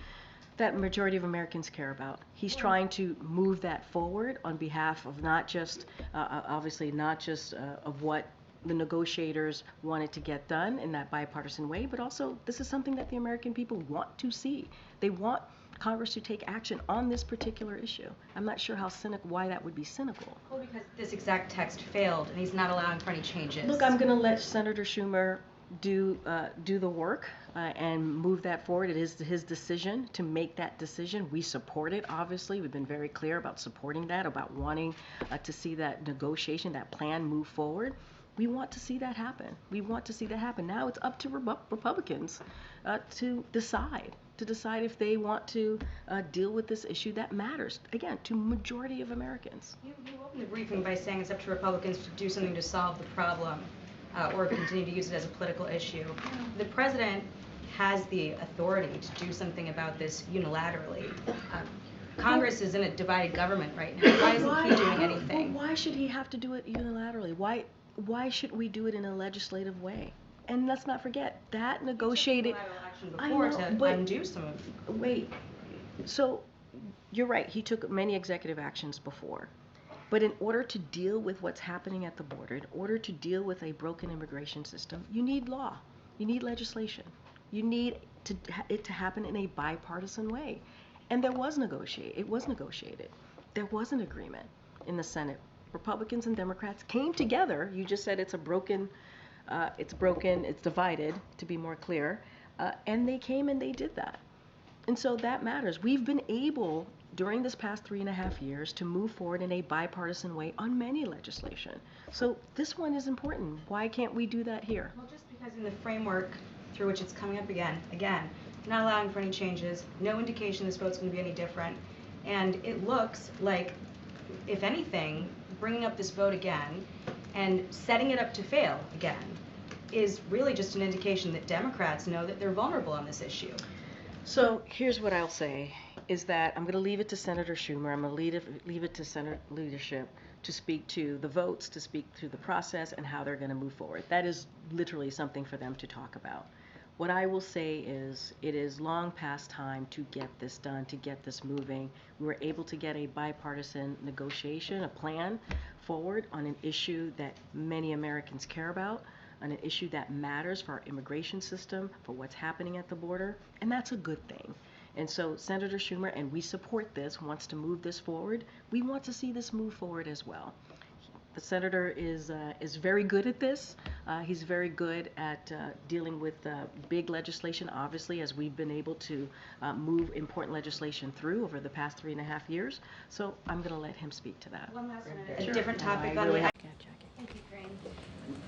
that majority of Americans care about. He's trying to move that forward on behalf of not just, obviously not just of what the negotiators wanted to get done in that bipartisan way, but also this is something that the American people want to see. They want Congress to take action on this particular issue. I'm not sure why that would be cynical. Well, because this exact text failed, and he's not allowing for any changes. Look, I'm going to let Senator Schumer do the work and move that forward. It is his decision to make that decision. We support it, obviously. We've been very clear about supporting that, about wanting to see that negotiation, that plan move forward. We want to see that happen. We want to see that happen. Now it's up to Republicans to decide if they want to deal with this issue that matters, again, to majority of Americans. You opened the briefing by saying it's up to Republicans to do something to solve the problem or continue to use it as a political issue. The president has the authority to do something about this unilaterally. Congress is in a divided government right now. Why isn't he doing anything? Well, why should he have to do it unilaterally? Why should we do it in a legislative way? And let's not forget that negotiated. I know, to undo some of. Wait, so you're right. He took many executive actions before, but in order to deal with what's happening at the border, in order to deal with a broken immigration system, you need law, you need legislation, you need it to happen in a bipartisan way, and it was negotiated. There was an agreement in the Senate. Republicans and Democrats came together. You just said it's divided, to be more clear, and they came and they did that. And so that matters. We've been able, during this past 3.5 years, to move forward in a bipartisan way on many legislation. So this one is important. Why can't we do that here? Well, just because in the framework through which it's coming up again, not allowing for any changes, no indication this vote's going to be any different, and it looks like, if anything, bringing up this vote again and setting it up to fail again is really just an indication that Democrats know that they're vulnerable on this issue. So here's what I'll say, is that I'm going to leave it to Senator Schumer, I'm going to leave it to Senate leadership to speak to the votes, to speak to the process and how they're going to move forward. That is literally something for them to talk about. What I will say is it is long past time to get this done, to get this moving. We were able to get a bipartisan negotiation, a plan forward on an issue that many Americans care about, on an issue that matters for our immigration system, for what's happening at the border, and that's a good thing. And so Senator Schumer, and we support this, wants to move this forward. We want to see this move forward as well. The senator is very good at this. He's very good at dealing with big legislation, obviously, as we've been able to move important legislation through over the past 3.5 years. So I'm going to let him speak to that. One last one, a different topic on the. Thank you, Karine.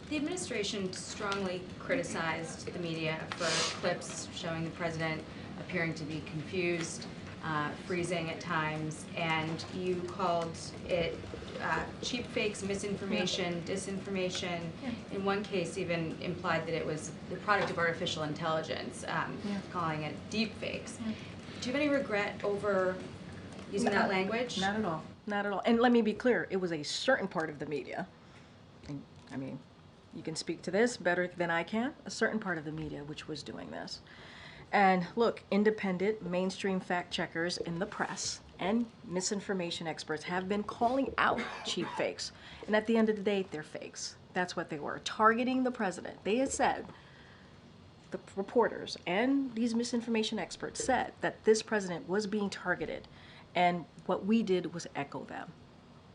The administration strongly criticized the media for clips showing the president appearing to be confused, freezing at times, and you called it cheap fakes, misinformation, disinformation. In one case, even implied that it was the product of artificial intelligence, calling it deepfakes. Do you have any regret over using that language? Not at all. Not at all. And let me be clear, it was a certain part of the media. And, I mean, you can speak to this better than I can, a certain part of the media which was doing this. And look, independent, mainstream fact checkers in the press and misinformation experts have been calling out cheap fakes. And at the end of the day, they're fakes. That's what they were, targeting the president. They had said, the reporters and these misinformation experts said that this president was being targeted. And what we did was echo them.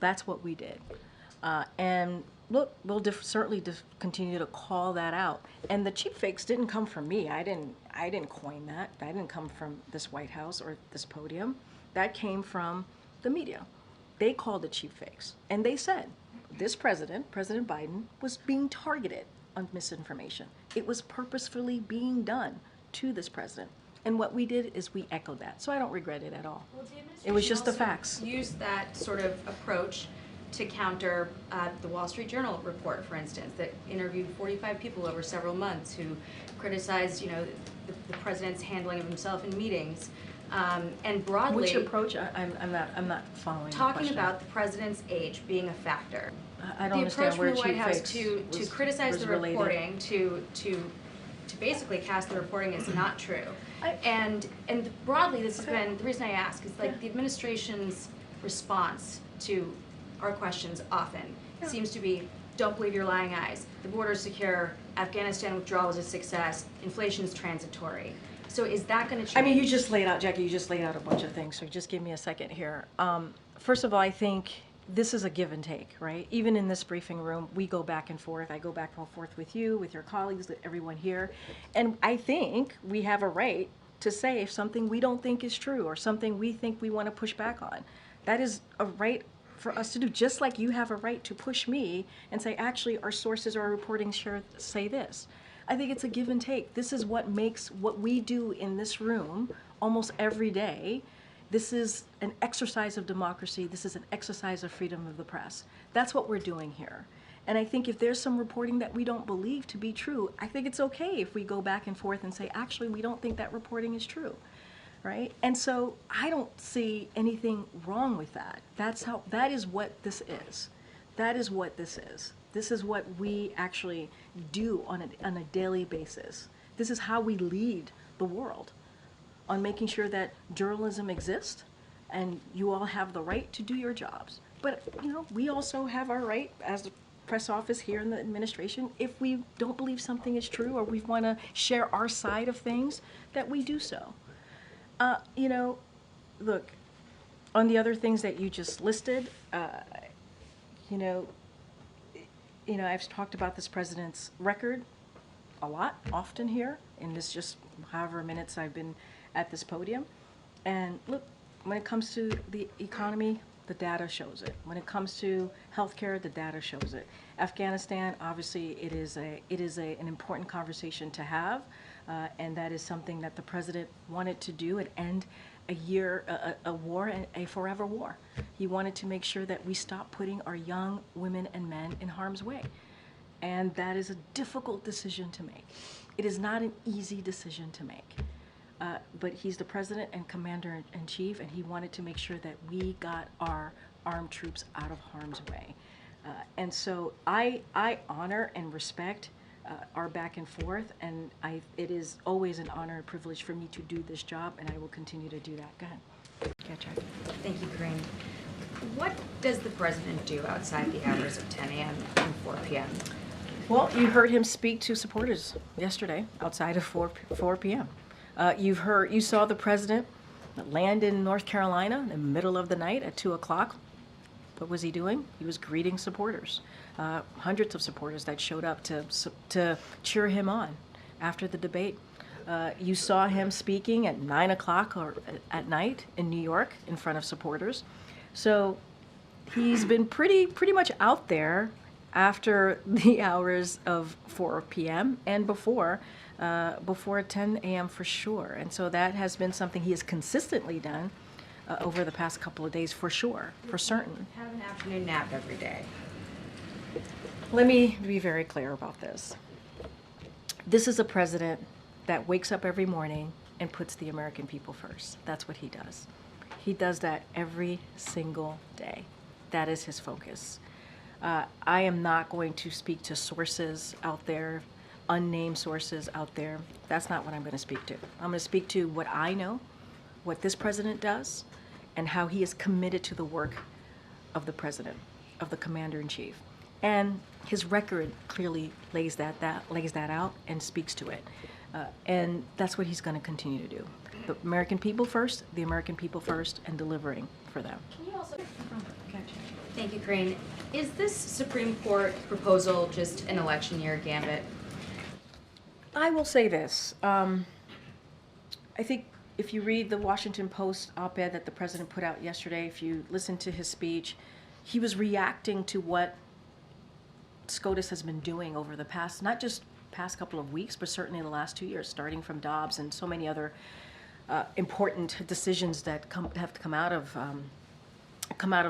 That's what we did. And look, we'll certainly continue to call that out. And the cheap fakes didn't come from me. I didn't coin that. That didn't come from this White House or this podium. That came from the media. They called it cheap fakes. And they said this president, President Biden, was being targeted on misinformation. It was purposefully being done to this president. And what we did is we echoed that. So I don't regret it at all. Well, It was just the facts. Use that sort of approach to counter the Wall Street Journal report, for instance, that interviewed 45 people over several months who criticized, the president's handling of himself in meetings, and broadly. Which approach? I'm not following. Talking the question. about the president's age being a factor. I don't understand where the approach from the White House cheap fakes to criticize was the related. reporting, to basically cast the reporting as not true. And broadly, this has been, the reason I ask is like the administration's response to our questions often seems to be, don't believe your lying eyes, the border's secure, Afghanistan withdrawal was a success, inflation's transitory. So is that going to change? I mean, you just laid out, Jackie, you just laid out a bunch of things, so just give me a second here. First of all, I think this is a give and take, right? Even in this briefing room, we go back and forth. I go back and forth with you, with your colleagues, with everyone here. And I think we have a right to say if something we don't think is true or something we think we want to push back on. That is a right for us to do, just like you have a right to push me and say, actually, our sources or our reporting say this. I think it's a give and take. This is what makes what we do in this room almost every day. This is an exercise of democracy. This is an exercise of freedom of the press. That's what we're doing here. And I think if there's some reporting that we don't believe to be true, I think it's okay if we go back and forth and say, actually, we don't think that reporting is true, right? And so I don't see anything wrong with that. That is what this is. That is what this is. This is what we actually do on a daily basis. This is how we lead the world, on making sure that journalism exists and you all have the right to do your jobs. But, we also have our right as the press office here in the administration, if we don't believe something is true or we want to share our side of things, that we do so. Look, on the other things that you just listed, I've talked about this president's record a lot, often here, in this just however minutes I've been at this podium. And look, when it comes to the economy, the data shows it. When it comes to healthcare, the data shows it. Afghanistan, obviously, it is an important conversation to have, and that is something that the president wanted to do and end a war, and a forever war. He wanted to make sure that we stop putting our young women and men in harm's way. And that is a difficult decision to make. It is not an easy decision to make. But he's the president and commander-in-chief, and he wanted to make sure that we got our armed troops out of harm's way. And so I honor and respect our back and forth, and it is always an honor and privilege for me to do this job, and I will continue to do that. Go ahead. Catch up. Thank you, Karine. What does the president do outside the hours of 10 a.m. and 4 p.m.? Well, you heard him speak to supporters yesterday outside of 4 p.m. You saw the president land in North Carolina in the middle of the night at 2 o'clock. What was he doing? He was greeting supporters, hundreds of supporters that showed up to cheer him on after the debate. You saw him speaking at 9 o'clock or at night in New York in front of supporters. So he's been pretty much out there after the hours of 4 p.m. and before 10 a.m. for sure. And so that has been something he has consistently done over the past couple of days for sure, for certain. Have an afternoon nap every day. Let me be very clear about this. This is a president that wakes up every morning and puts the American people first. That's what he does. He does that every single day. That is his focus. I am not going to speak to sources out there, unnamed sources out there. That's not what I'm going to speak to. I'm going to speak to what I know, what this president does, and how he is committed to the work of the president, of the commander-in-chief. And his record clearly lays that out and speaks to it. And that's what he's going to continue to do. The American people first, and delivering for them. Can you also? Thank you, Karine. Is this Supreme Court proposal just an election year gambit? I will say this. I think if you read the Washington Post op-ed that the president put out yesterday, if you listen to his speech, he was reacting to what SCOTUS has been doing over the past couple of weeks, but certainly in the last 2 years, starting from Dobbs and so many other important decisions that have come out of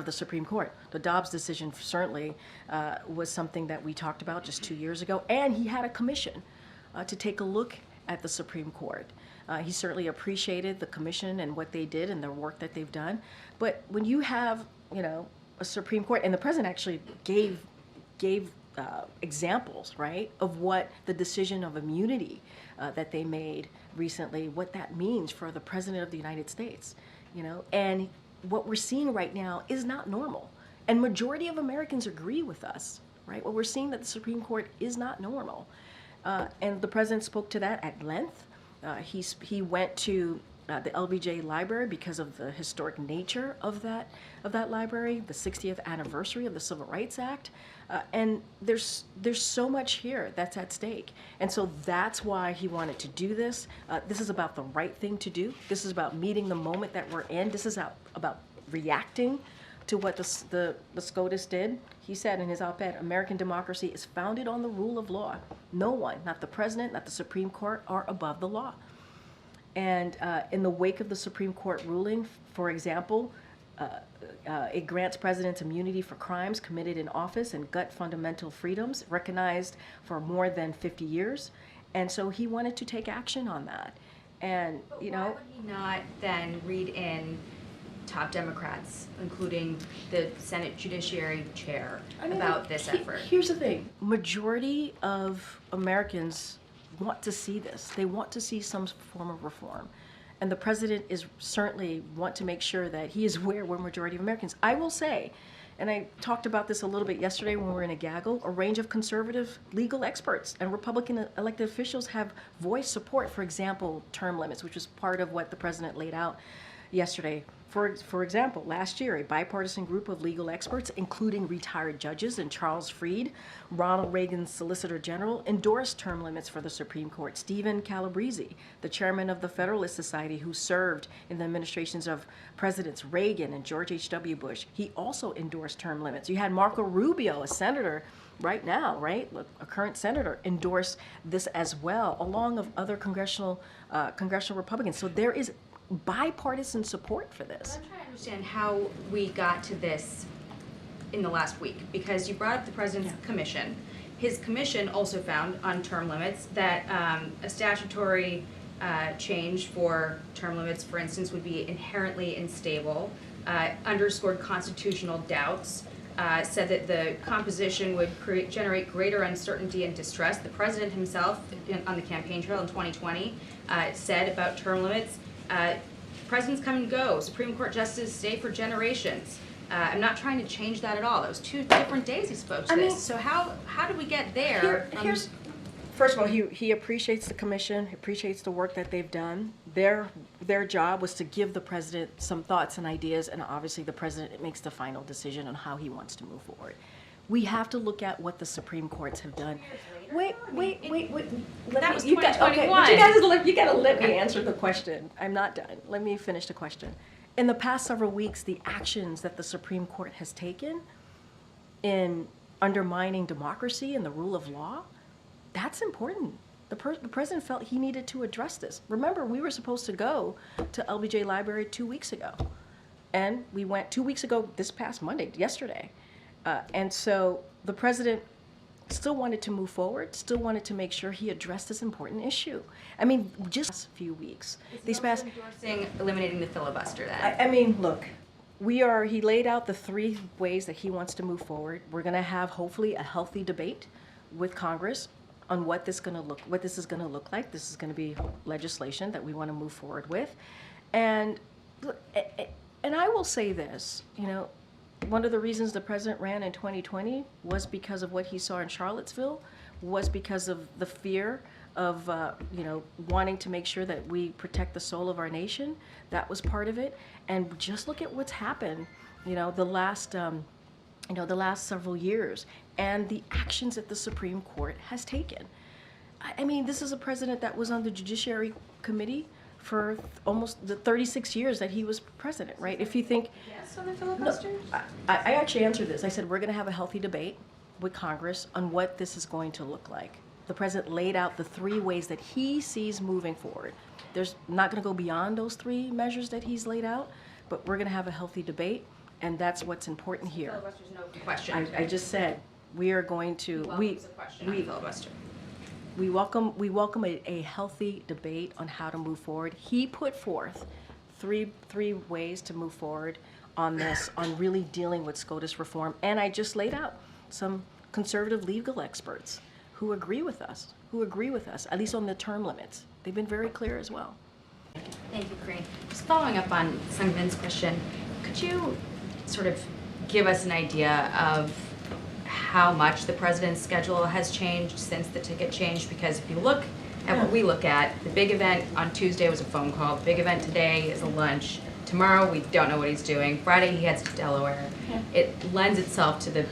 the Supreme Court. The Dobbs decision certainly was something that we talked about just 2 years ago, and he had a commission to take a look at the Supreme Court. He certainly appreciated the commission and what they did and the work that they've done. But when you have, a Supreme Court, and the president actually gave examples, right, of what the decision of immunity that they made recently, what that means for the president of the United States, and what we're seeing right now is not normal. And majority of Americans agree with us, right? What we're seeing that the Supreme Court is not normal. And the president spoke to that at length. He went to the LBJ library because of the historic nature of that library, the 60th anniversary of the Civil Rights Act, and there's so much here that's at stake, and so that's why he wanted to do this. This is about the right thing to do. This is about meeting the moment that we're in. This is about reacting to what the SCOTUS did. He said in his op-ed, American democracy is founded on the rule of law. No one, not the president, not the Supreme Court, are above the law. And in the wake of the Supreme Court ruling, for example, it grants presidents immunity for crimes committed in office and gut fundamental freedoms recognized for more than 50 years. And so he wanted to take action on that. And, But why would he not then read in top Democrats, including the Senate Judiciary Chair, about this effort? Here's the thing. Majority of Americans want to see this. They want to see some form of reform. And the president is certainly want to make sure that he is aware we're majority of Americans. I will say, and I talked about this a little bit yesterday when we were in a gaggle, a range of conservative legal experts and Republican elected officials have voiced support, for example, term limits, which was part of what the president laid out yesterday. For example, last year, a bipartisan group of legal experts, including retired judges and Charles Fried, Ronald Reagan's Solicitor General, endorsed term limits for the Supreme Court. Stephen Calabrese, the chairman of the Federalist Society, who served in the administrations of Presidents Reagan and George H.W. Bush, he also endorsed term limits. You had Marco Rubio, a senator right now, right, a current senator, endorsed this as well, along with other congressional Republicans. So there is bipartisan support for this. I'm trying to understand how we got to this in the last week, because you brought up the president's commission. His commission also found on term limits that a statutory change for term limits, for instance, would be inherently unstable, underscored constitutional doubts, said that the composition would generate greater uncertainty and distress. The president himself, on the campaign trail in 2020, said about term limits, presidents come and go, Supreme Court justices stay for generations. I'm not trying to change that at all. That was 2 different days he spoke to this. So how did we get there? First of all, he appreciates the commission, he appreciates the work that they've done. Their job was to give the president some thoughts and ideas, and obviously the president makes the final decision on how he wants to move forward. We have to look at what the Supreme Courts have done. Wait. That was 2021. Okay, but you gotta let me answer the question. I'm not done. Let me finish the question. In the past several weeks, the actions that the Supreme Court has taken in undermining democracy and the rule of law, that's important. The president felt he needed to address this. Remember, we were supposed to go to LBJ Library 2 weeks ago. And we went 2 weeks ago this past Monday, yesterday. And so the president still wanted to move forward, still wanted to make sure he addressed this important issue. I mean, just a few weeks. These past endorsing eliminating the filibuster then. I mean, look, he laid out the 3 ways that he wants to move forward. We're going to have hopefully a healthy debate with Congress on what this is going to look like. This is going to be legislation that we want to move forward with. And look, And I will say this, one of the reasons the president ran in 2020 was because of what he saw in Charlottesville, was because of the fear of, wanting to make sure that we protect the soul of our nation. That was part of it. And just look at what's happened, the last several years and the actions that the Supreme Court has taken. I mean, this is a president that was on the Judiciary Committee for almost the 36 years that he was president, right? If you think... Yes, on the filibuster? No, I actually answered this. I said, we're going to have a healthy debate with Congress on what this is going to look like. The president laid out the 3 ways that he sees moving forward. There's not going to go beyond those 3 measures that he's laid out, but we're going to have a healthy debate, and that's what's important here. Filibuster's no question. I just said, we are going to... Welcomes a question on filibuster. We welcome a healthy debate on how to move forward. He put forth three ways to move forward on this, on really dealing with SCOTUS reform. And I just laid out some conservative legal experts who agree with us, at least on the term limits. They've been very clear as well. Thank you, Karine. Just following up on Sungmin's question, could you sort of give us an idea of how much the president's schedule has changed since the ticket changed? Because if you look at what we look at, the big event on Tuesday was a phone call. The big event today is a lunch. Tomorrow, we don't know what he's doing. Friday, he heads to Delaware. It lends itself to the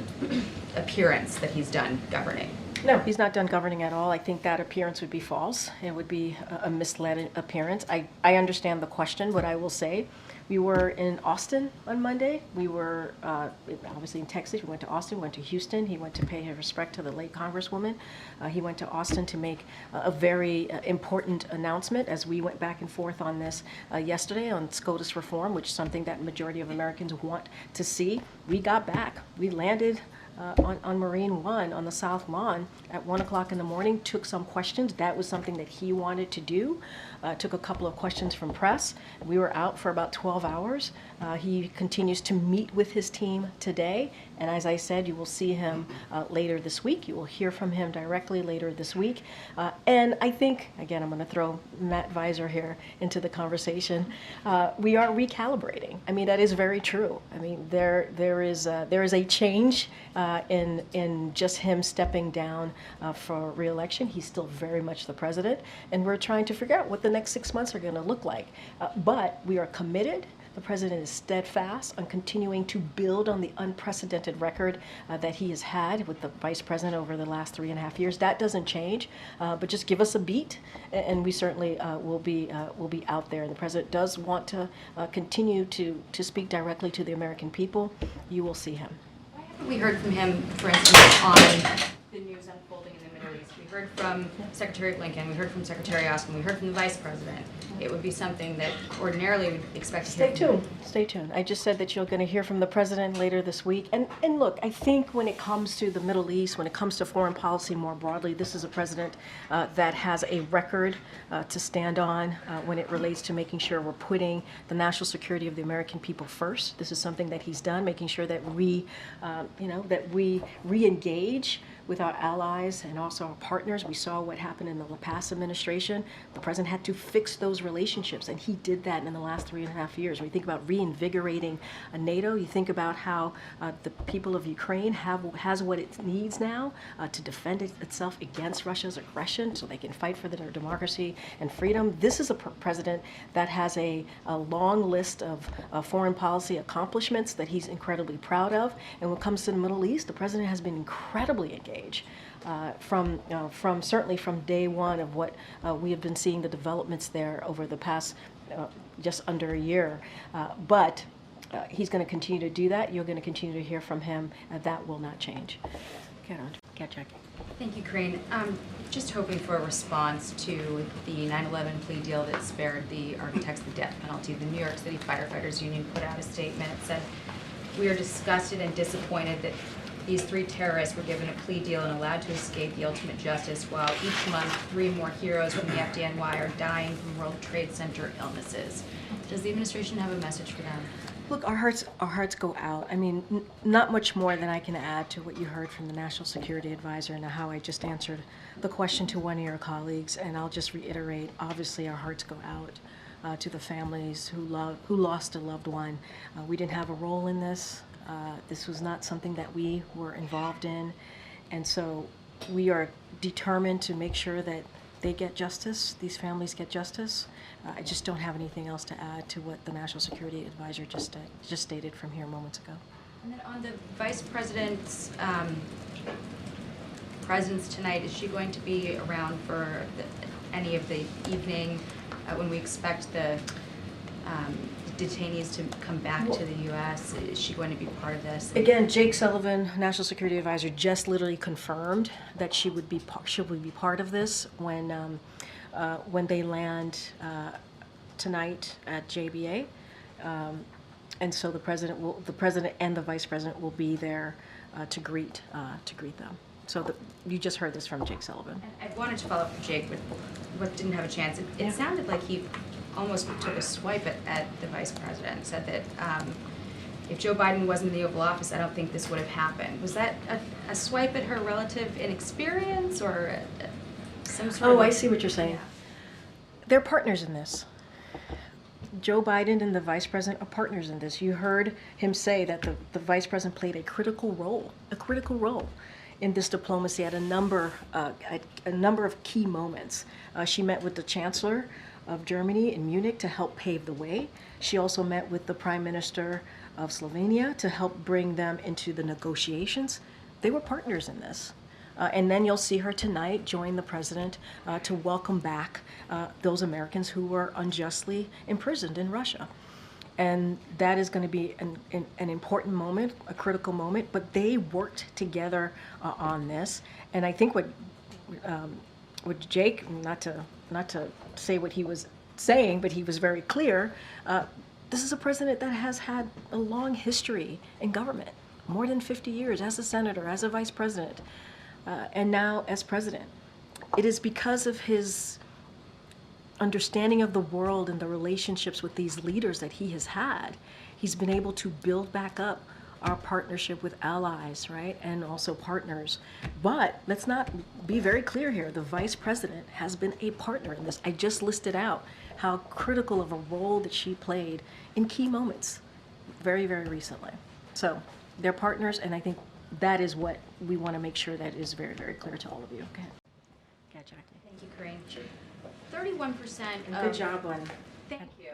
appearance that he's done governing. No, he's not done governing at all. I think that appearance would be false. It would be a misled appearance. I understand the question, but I will say we were in Austin on Monday. We were obviously in Texas. We went to Austin, we went to Houston. He went to pay his respect to the late Congresswoman. He went to Austin to make a very important announcement as we went back and forth on this yesterday on SCOTUS reform, which is something that majority of Americans want to see. We got back. We landed on Marine One on the South Lawn at 1 o'clock in the morning, took some questions. That was something that he wanted to do. Took a couple of questions from press. We were out for about 12 hours. He continues to meet with his team today. And as I said, you will see him later this week. You will hear from him directly later this week. And I think, again, I'm going to throw Matt Visor here into the conversation. We are recalibrating. I mean, that is very true. I mean, there is a change in just him stepping down for re-election. He's still very much the president. And we're trying to figure out what the next 6 months are going to look like. But we are committed. The president is steadfast on continuing to build on the unprecedented record that he has had with the vice president over the last 3.5 years. That doesn't change, but just give us a beat, and we certainly will be out there. And the president does want to continue to speak directly to the American people. You will see him. Why haven't we heard from him, for instance, on the news unfolding in the Middle East? We heard from Secretary Blinken, we heard from Secretary Austin, we heard from the Vice President. It would be something that ordinarily we'd expect to hear from him. Stay tuned. I just said that you're going to hear from the president later this week. And look, I think when it comes to the Middle East, when it comes to foreign policy more broadly, this is a president that has a record to stand on when it relates to making sure we're putting the national security of the American people first. This is something that he's done, making sure that we re-engage with our allies and also our partners. We saw what happened in the past administration. The president had to fix those relationships, and he did that in the last 3.5 years. When you think about reinvigorating NATO, you think about how the people of Ukraine has what it needs now to defend itself against Russia's aggression so they can fight for their democracy and freedom. This is a president that has a long list of foreign policy accomplishments that he's incredibly proud of. And when it comes to the Middle East, the president has been incredibly engaged. Certainly from day one of what we have been seeing the developments there over the past just under a year. But he's going to continue to do that. You're going to continue to hear from him. That will not change. Get on. Get Jacqui. Thank you, Karine. Just hoping for a response to the 9/11 plea deal that spared the architects the death penalty. The New York City Firefighters Union put out a statement. It said, "We are disgusted and disappointed that these 3 terrorists were given a plea deal and allowed to escape the ultimate justice, while each month 3 more heroes from the FDNY are dying from World Trade Center illnesses." Does the administration have a message for them? Look, our hearts go out. I mean, not much more than I can add to what you heard from the National Security Advisor and how I just answered the question to one of your colleagues. And I'll just reiterate, obviously our hearts go out to the families who lost a loved one. We didn't have a role in this. This was not something that we were involved in. And so we are determined to make sure that they get justice, these families get justice. I just don't have anything else to add to what the National Security Advisor just stated from here moments ago. And then on the Vice President's presence tonight, is she going to be around for any of the evening when we expect the detainees to come back to the U.S.? Is she going to be part of this? Again, Jake Sullivan, National Security Advisor, just literally confirmed that she would be part of this when they land tonight at JBA. And so the president and the vice president will be there to greet them. So you just heard this from Jake Sullivan. And I wanted to follow up with Jake, but didn't have a chance. It sounded like he almost took a swipe at the vice president, said that if Joe Biden wasn't in the Oval Office, I don't think this would have happened. Was that a swipe at her relative inexperience or some sort of... Oh, I see what you're saying. They're partners in this. Joe Biden and the vice president are partners in this. You heard him say that the vice president played a critical role in this diplomacy at a number of key moments. She met with the Chancellor of Germany in Munich to help pave the way. She also met with the Prime Minister of Slovenia to help bring them into the negotiations. They were partners in this. And then you'll see her tonight join the president to welcome back those Americans who were unjustly imprisoned in Russia. And that is going to be an important moment, a critical moment, but they worked together on this. And I think what Jake, not to say what he was saying, but he was very clear, this is a president that has had a long history in government, more than 50 years as a senator, as a vice president, and now as president. It is because of his understanding of the world and the relationships with these leaders that he has had, he's been able to build back up our partnership with allies, right, and also partners. But let's not be very clear here. The vice president has been a partner in this. I just listed out how critical of a role that she played in key moments very, very recently. So they're partners, and I think that is what we want to make sure that is very, very clear to all of you. Okay. Yeah, Jackie. Thank you, Karine. Sure. 31% of... Good job on... Thank you.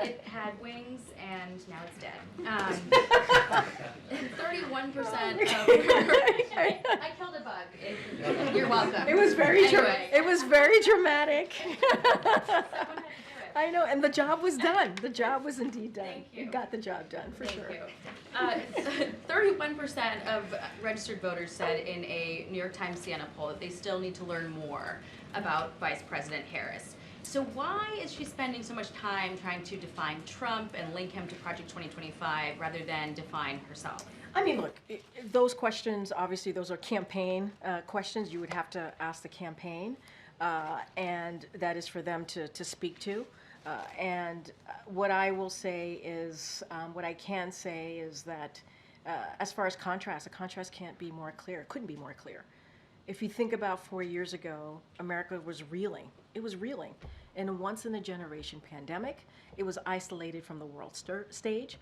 It had wings and now it's dead. 31% of... I killed a bug. You're welcome. It was very anyway. It was very dramatic. Someone had to do it. I know, and the job was done. The job was indeed done. Thank you. You got the job done, for sure. Thank you. 31% of registered voters said in a New York Times Siena poll that they still need to learn more about Vice President Harris. So why is she spending so much time trying to define Trump and link him to Project 2025 rather than define herself? I mean, look, those questions, obviously, those are campaign questions. You would have to ask the campaign, and that is for them to speak to. And what I will say is, what I can say is that as far as contrast, a contrast can't be more clear. It couldn't be more clear. If you think about 4 years ago, America was reeling. It was reeling. In a once-in-a-generation pandemic, it was isolated from the world stage.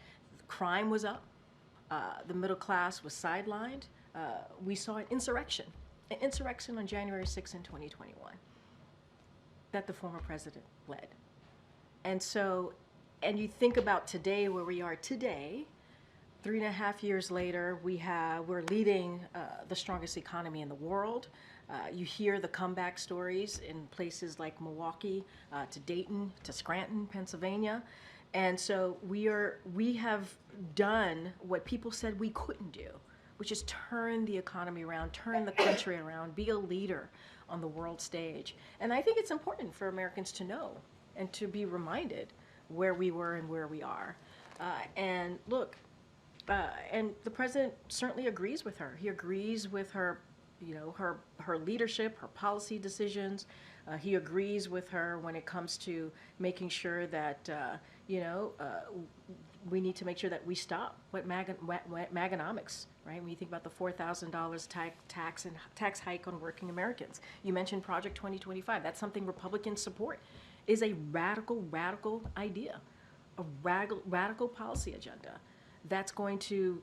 Crime was up. The middle class was sidelined. We saw an insurrection on January 6th in 2021 that the former president led. And so, and you think about today, where we are today, 3.5 years later, we're leading the strongest economy in the world. You hear the comeback stories in places like Milwaukee, to Dayton, to Scranton, Pennsylvania. And so we have done what people said we couldn't do, which is turn the economy around, turn the country around, be a leader on the world stage. And I think it's important for Americans to know and to be reminded where we were and where we are. And look, and the president certainly agrees with her. He agrees with her, her leadership, her policy decisions. He agrees with her when it comes to making sure that, we need to make sure that we stop what Maganomics, right? When you think about the $4,000 tax hike on working Americans. You mentioned Project 2025. That's something Republicans support. is a radical idea, a radical policy agenda that's going to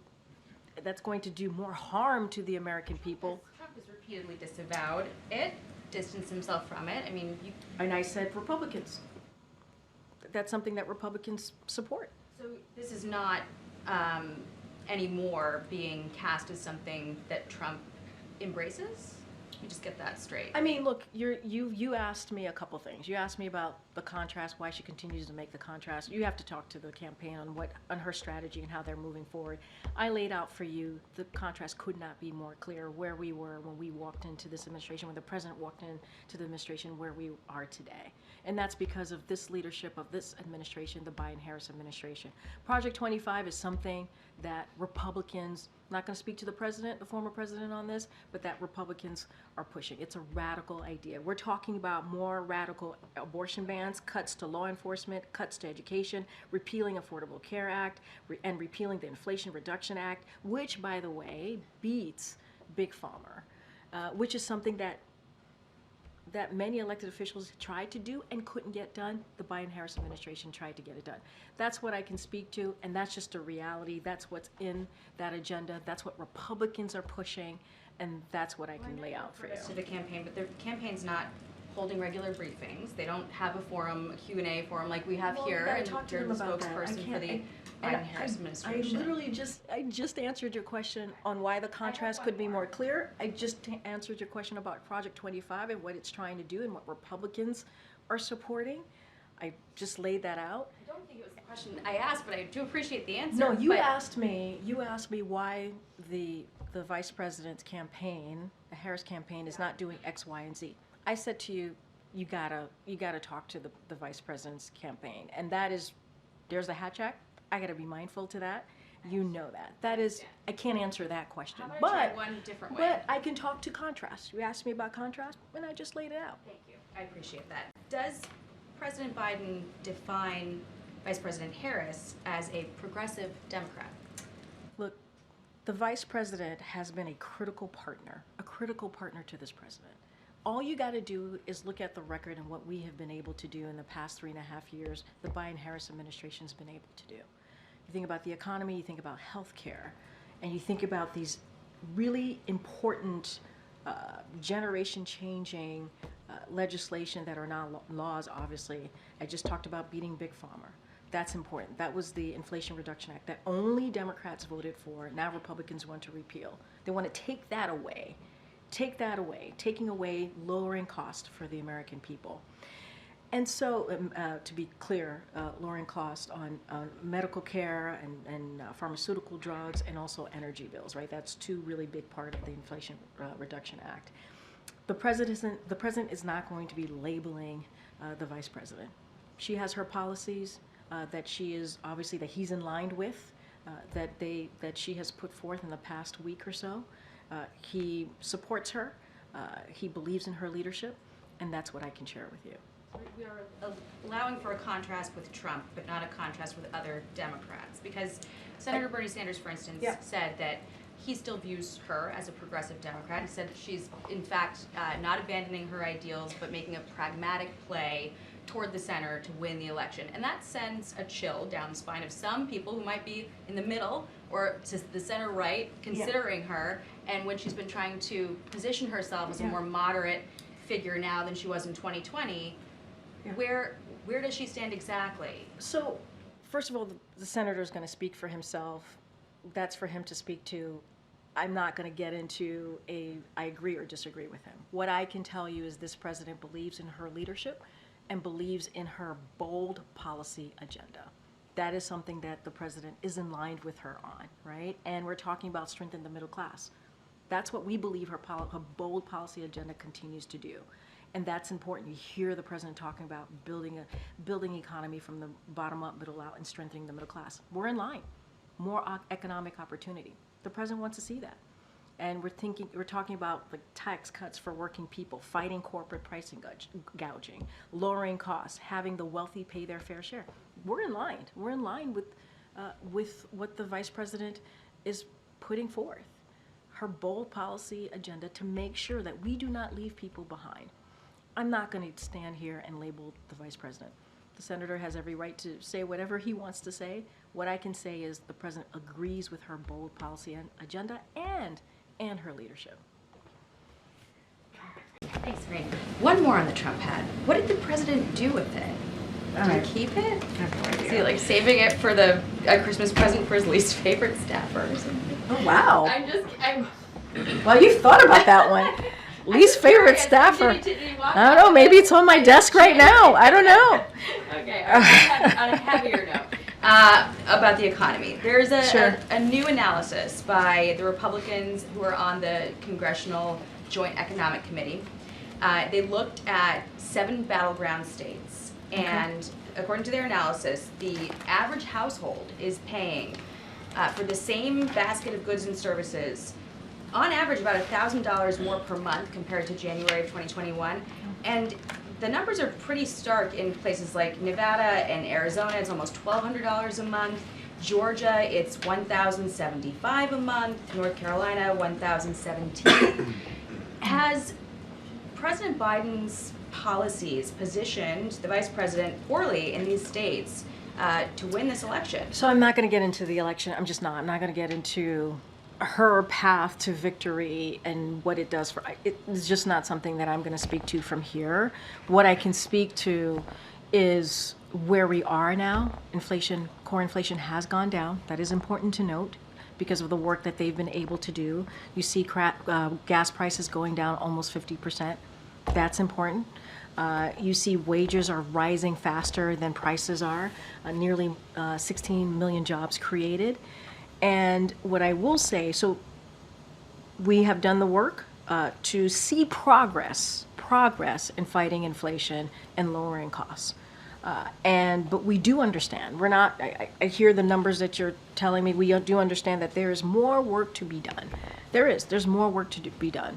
do more harm to the American people. Trump has repeatedly disavowed it, distanced himself from it. I mean, And I said Republicans. That's something that Republicans support. so this is not anymore being cast as something that Trump embraces? You just get that straight. I mean, look, you asked me a couple things. You asked me about the contrast, why she continues to make the contrast. You have to talk to the campaign on her strategy and how they're moving forward. I laid out for you the contrast could not be more clear where we were when we walked into this administration, when the president walked into the administration, where we are today. And that's because of this leadership of this administration, the Biden-Harris administration. Project 25 is something that Republicans, I'm not going to speak to the president, the former president on this, but that Republicans are pushing. It's a radical idea. We're talking about more radical abortion bans, cuts to law enforcement, cuts to education, repealing Affordable Care Act, and repealing the Inflation Reduction Act, which, by the way, beats Big Pharma, which is something that many elected officials tried to do and couldn't get done. The Biden-Harris administration tried to get it done. That's what I can speak to, and that's just a reality. That's what's in that agenda. That's what Republicans are pushing, and that's what I can lay out for you. To the campaign, but the campaign's not holding regular briefings. They don't have a forum, a Q&A forum like we have here, and you're the spokesperson for the Biden-Harris administration. I just answered your question on why the contrast could be more clear. I just answered your question about Project 25 and what it's trying to do and what Republicans are supporting. I just laid that out. I don't think it was the question I asked, but I do appreciate the answer. No, you asked me why the vice president's campaign, the Harris campaign, is not doing X, Y, and Z. I said to you, you gotta talk to the vice president's campaign, and that is, there's the hat check. I gotta be mindful to that. You know that. That is, I can't answer that question. How about I try one different way? But I can talk to contrast. You asked me about contrast, and I just laid it out. Thank you. I appreciate that. Does President Biden define Vice President Harris as a progressive Democrat? Look, the vice president has been a critical partner to this president. All you got to do is look at the record and what we have been able to do in the past 3.5 years, the Biden-Harris administration has been able to do. You think about the economy, you think about healthcare, and you think about these really important generation-changing legislation that are now laws, obviously. I just talked about beating Big Pharma. That's important. That was the Inflation Reduction Act that only Democrats voted for. Now Republicans want to repeal. They want to take that away. Taking away lowering cost for the American people. And so, to be clear, lowering cost on medical care and pharmaceutical drugs and also energy bills, right? That's two really big part of the Inflation Reduction Act. The president is not going to be labeling the vice president. She has her policies that she is, obviously, that he's in line with, that she has put forth in the past week or so. He supports her, he believes in her leadership, and that's what I can share with you. We are allowing for a contrast with Trump, but not a contrast with other Democrats, because Senator Bernie Sanders, for instance, said that he still views her as a progressive Democrat. He said that she's, in fact, not abandoning her ideals, but making a pragmatic play toward the center to win the election. And that sends a chill down the spine of some people who might be in the middle or to the center right, considering her. And when she's been trying to position herself as a more moderate figure now than she was in 2020, where does she stand exactly? So, first of all, the senator is going to speak for himself. That's for him to speak to. I'm not going to get into I agree or disagree with him. What I can tell you is this president believes in her leadership and believes in her bold policy agenda. That is something that the president is in line with her on, right? And we're talking about strengthening the middle class. That's what we believe her bold policy agenda continues to do. And that's important. You hear the president talking about building economy from the bottom up, middle out, and strengthening the middle class. We're in line. More economic opportunity. The president wants to see that. And we're talking about like tax cuts for working people, fighting corporate pricing gouging, lowering costs, having the wealthy pay their fair share. We're in line. We're in line with what the vice president is putting forth. Her bold policy agenda to make sure that we do not leave people behind. I'm not going to stand here and label the vice president. The senator has every right to say whatever he wants to say. What I can say is the president agrees with her bold policy and agenda and her leadership. Thanks, Karine. One more on the Trump hat. What did the president do with it? Did he keep it? Is he like saving it for a Christmas present for his least favorite staffer or something? Oh, wow. I'm Well, you've thought about that one. Least favorite staffer. I don't know, maybe it's on my desk right now. I don't know. Okay, on a heavier note, about the economy. There's a new analysis by the Republicans who are on the Congressional Joint Economic Committee. They looked at 7 battleground states, and according to their analysis, the average household is paying for the same basket of goods and services on average about $1,000 more per month compared to January of 2021. And the numbers are pretty stark in places like Nevada and Arizona. It's almost $1,200 a month. Georgia, it's $1,075 a month. North Carolina, $1,017. Has President Biden's policies positioned the vice president poorly in these states to win this election? So I'm not going to get into the election. I'm not going to get into her path to victory and what it does for, it's just not something that I'm going to speak to from here. What I can speak to is where we are now. Inflation, core inflation has gone down. That is important to note because of the work that they've been able to do. You see gas prices going down almost 50%. That's important. You see wages are rising faster than prices are. Nearly 16 million jobs created. And what I will say, so we have done the work to see progress in fighting inflation and lowering costs. But we do understand, we're not, I hear the numbers that you're telling me, we do understand that there is more work to be done. There's more work to be done.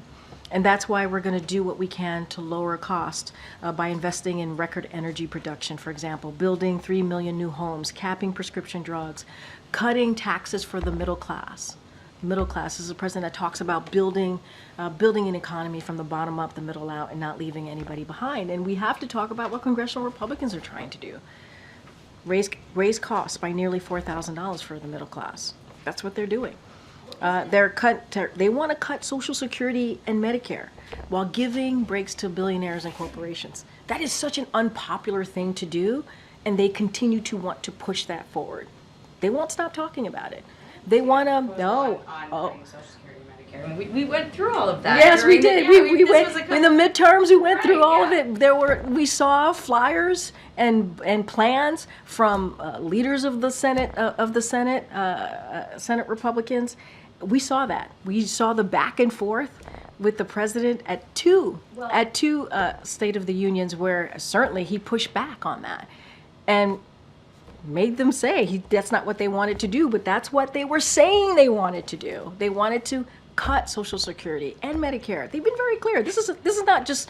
And that's why we're going to do what we can to lower cost by investing in record energy production, for example, building 3 million new homes, capping prescription drugs, cutting taxes for the middle class. Middle class is a president that talks about building an economy from the bottom up, the middle out, and not leaving anybody behind. And we have to talk about what congressional Republicans are trying to do. Raise costs by nearly $4,000 for the middle class. That's what they're doing. They want to cut Social Security and Medicare while giving breaks to billionaires and corporations. That is such an unpopular thing to do, and they continue to want to push that forward. They won't stop talking about it. They want to, no. Oh. We went through all of that. Yes, we did. We went in the midterms. We went through all of it. We saw flyers and plans from leaders of the Senate Senate Republicans. We saw that. We saw the back and forth with the president at two State of the Unions where certainly he pushed back on that and made them say that's not what they wanted to do, but that's what they were saying they wanted to do. They wanted to cut Social Security and Medicare. They've been very clear. This is not just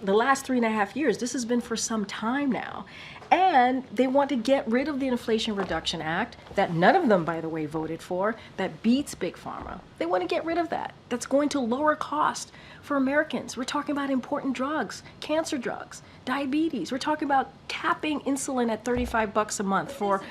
the last 3.5 years. This has been for some time now. And they want to get rid of the Inflation Reduction Act that none of them, by the way, voted for, that beats Big Pharma. They want to get rid of that. That's going to lower cost for Americans. We're talking about important drugs, cancer drugs, diabetes. We're talking about capping insulin at $35 a month for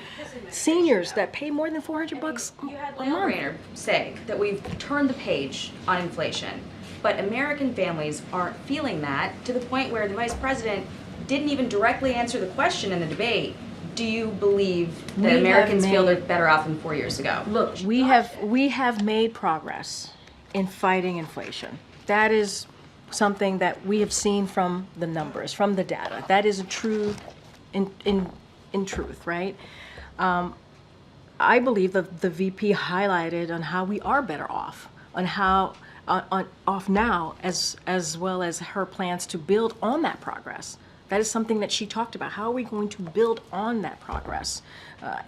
seniors that pay more than $400 a month. You had Lael Brainerd say that we've turned the page on inflation, but American families aren't feeling that to the point where the vice president didn't even directly answer the question in the debate. Do you believe that Americans feel they're better off than 4 years ago? Look, we have made progress in fighting inflation. That is something that we have seen from the numbers, from the data. That is a truth in truth, right? I believe that the VP highlighted on how we are better off, on how off now, as well as her plans to build on that progress. That is something that she talked about. How are we going to build on that progress?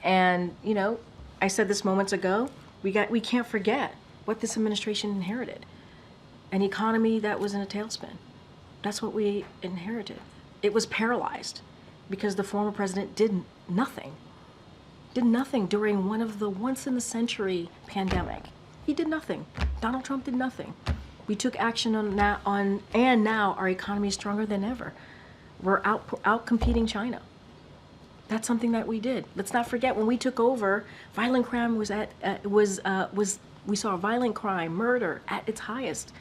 And you know, I said this moments ago. We can't forget what this administration inherited: an economy that was in a tailspin. That's what we inherited. It was paralyzed because the former president did nothing. Did nothing during one of the once-in-a-century pandemic. He did nothing. Donald Trump did nothing. We took action and now our economy is stronger than ever. We're out competing China. That's something that we did. Let's not forget, when we took over, violent crime we saw violent crime, murder at its highest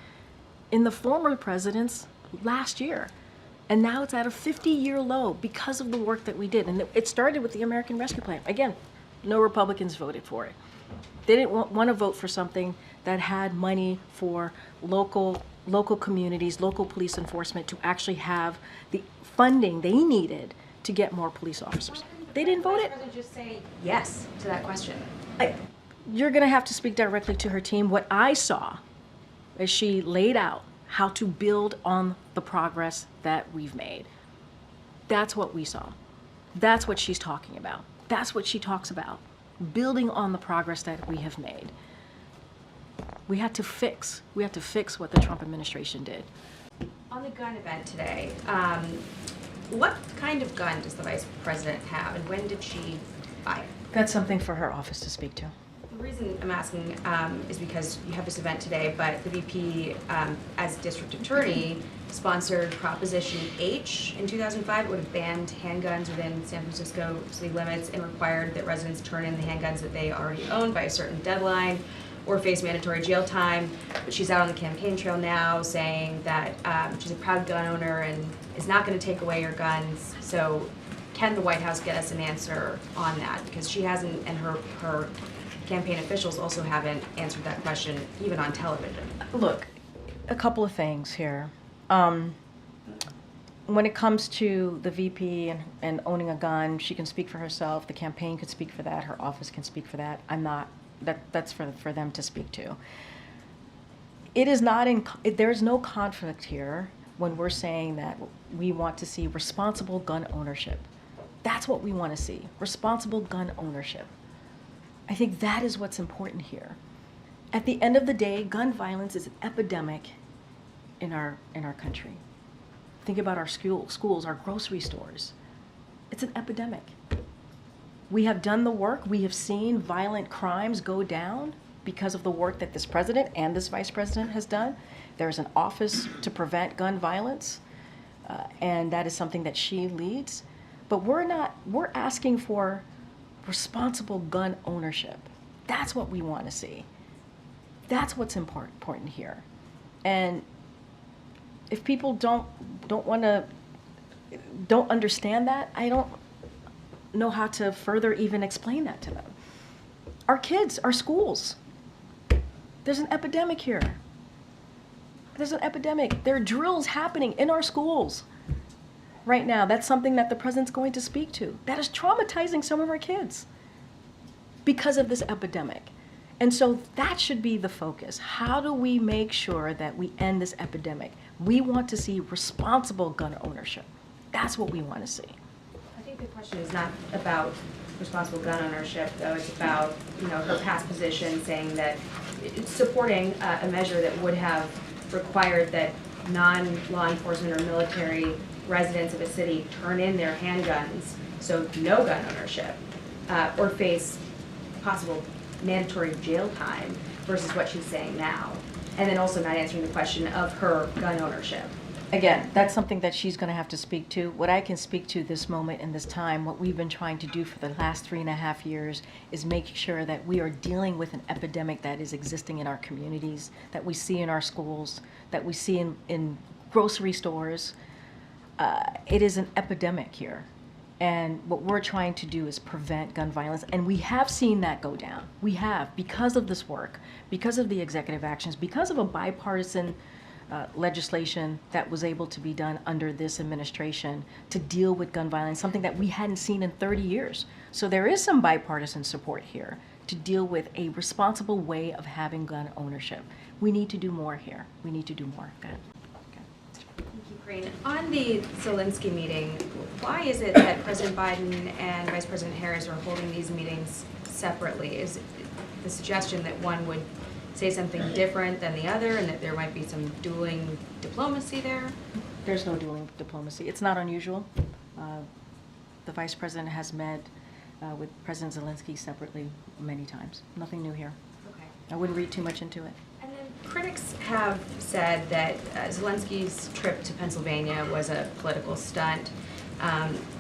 in the former presidents last year. And now it's at a 50-year low because of the work that we did. And it started with the American Rescue Plan. Again, no Republicans voted for it. They didn't want to vote for something that had money for local communities, local police enforcement to actually have the funding they needed to get more police officers. They didn't vote it. Just say yes to that question. You're going to have to speak directly to her team. What I saw is she laid out how to build on the progress that we've made. That's what we saw. That's what she's talking about. That's what she talks about. Building on the progress that we have made. We had to fix what the Trump administration did. On the gun event today, what kind of gun does the vice president have, and when did she buy it? That's something for her office to speak to. The reason I'm asking is because you have this event today, but the VP, as district attorney, sponsored Proposition H in 2005. It would have banned handguns within San Francisco city limits and required that residents turn in the handguns that they already owned by a certain deadline or face mandatory jail time. But she's out on the campaign trail now saying that she's a proud gun owner and is not going to take away your guns. So can the White House get us an answer on that? Because she hasn't, and her campaign officials also haven't answered that question, even on television. Look, a couple of things here. When it comes to the VP and owning a gun, she can speak for herself. The campaign could speak for that. Her office can speak for that. That's for them to speak to. It is not there's no conflict here when we're saying that we want to see responsible gun ownership. That's what we want to see, responsible gun ownership. I think that is what's important here. At the end of the day, gun violence is an epidemic in our country. Think about our schools, our grocery stores. It's an epidemic. We have done the work. We have seen violent crimes go down because of the work that this president and this vice president has done. There's an office to prevent gun violence, and that is something that she leads. But we're asking for responsible gun ownership. That's what we want to see. That's what's important here. And if people don't understand that, I don't know how to further even explain that to them. Our kids, our schools, there's an epidemic here. There's an epidemic. There are drills happening in our schools right now. That's something that the president's going to speak to. That is traumatizing some of our kids because of this epidemic. And so that should be the focus. How do we make sure that we end this epidemic? We want to see responsible gun ownership. That's what we want to see. I think the question is not about responsible gun ownership, though. It's about, her past position saying that it's supporting a measure that would have required that non-law enforcement or military residents of a city turn in their handguns, so no gun ownership, or face possible mandatory jail time versus what she's saying now. And then also not answering the question of her gun ownership. Again, that's something that she's going to have to speak to. What I can speak to this moment and this time, what we've been trying to do for the last 3.5 years is make sure that we are dealing with an epidemic that is existing in our communities, that we see in our schools, that we see in grocery stores. It is an epidemic here. And what we're trying to do is prevent gun violence. And we have seen that go down. We have, because of this work, because of the executive actions, because of a bipartisan legislation that was able to be done under this administration to deal with gun violence, something that we hadn't seen in 30 years. So there is some bipartisan support here to deal with a responsible way of having gun ownership. We need to do more here. We need to do more. Go ahead. Karine, on the Zelensky meeting, why is it that President Biden and Vice President Harris are holding these meetings separately? Is it the suggestion that one would say something different than the other and that there might be some dueling diplomacy there? There's no dueling diplomacy. It's not unusual. The Vice President has met with President Zelensky separately many times. Nothing new here. Okay. I wouldn't read too much into it. And then critics have said that Zelensky's trip to Pennsylvania was a political stunt.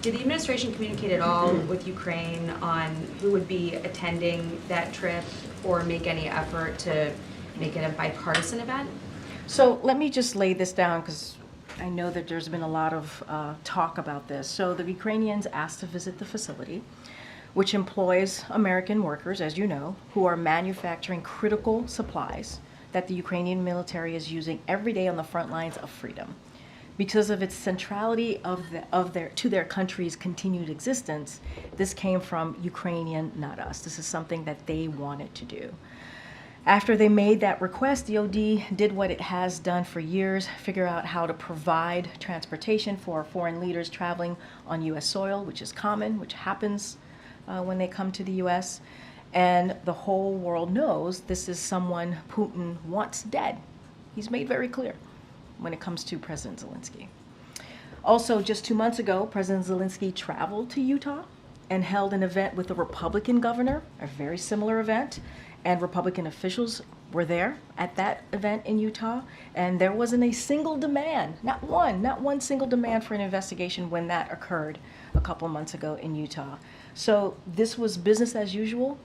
Did the administration communicate at all with Ukraine on who would be attending that trip or make any effort to make it a bipartisan event? So let me just lay this down because I know that there's been a lot of talk about this. So the Ukrainians asked to visit the facility, which employs American workers, as you know, who are manufacturing critical supplies that the Ukrainian military is using every day on the front lines of freedom. Because of its centrality to their country's continued existence, this came from Ukrainian, not us. This is something that they wanted to do. After they made that request, the OD did what it has done for years, figure out how to provide transportation for foreign leaders traveling on U.S. soil, which is common, which happens when they come to the U.S. And the whole world knows this is someone Putin wants dead. He's made very clear when it comes to President Zelensky. Also, just 2 months ago, President Zelensky traveled to Utah and held an event with the Republican governor, a very similar event, and Republican officials were there at that event in Utah, and there wasn't a single demand, not one single demand for an investigation when that occurred a couple of months ago in Utah. So this was business as usual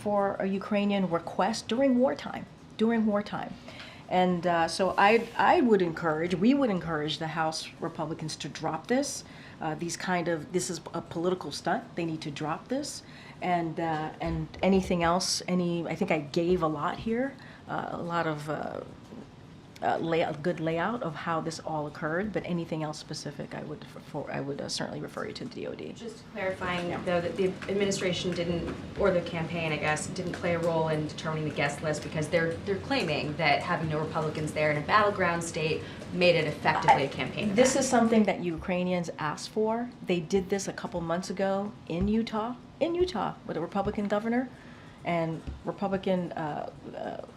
for a Ukrainian request during wartime. And so we would encourage the House Republicans to drop this. This is a political stunt. They need to drop this. And anything else, I think I gave a lot here, a lot of good layout of how this all occurred, but anything else specific, I would certainly refer you to the DOD. Just clarifying, though, that the administration didn't, or the campaign, I guess, didn't play a role in determining the guest list because they're claiming that having no Republicans there in a battleground state made it effectively a campaign event. This is something that Ukrainians asked for. They did this a couple months ago in Utah with a Republican governor, and Republican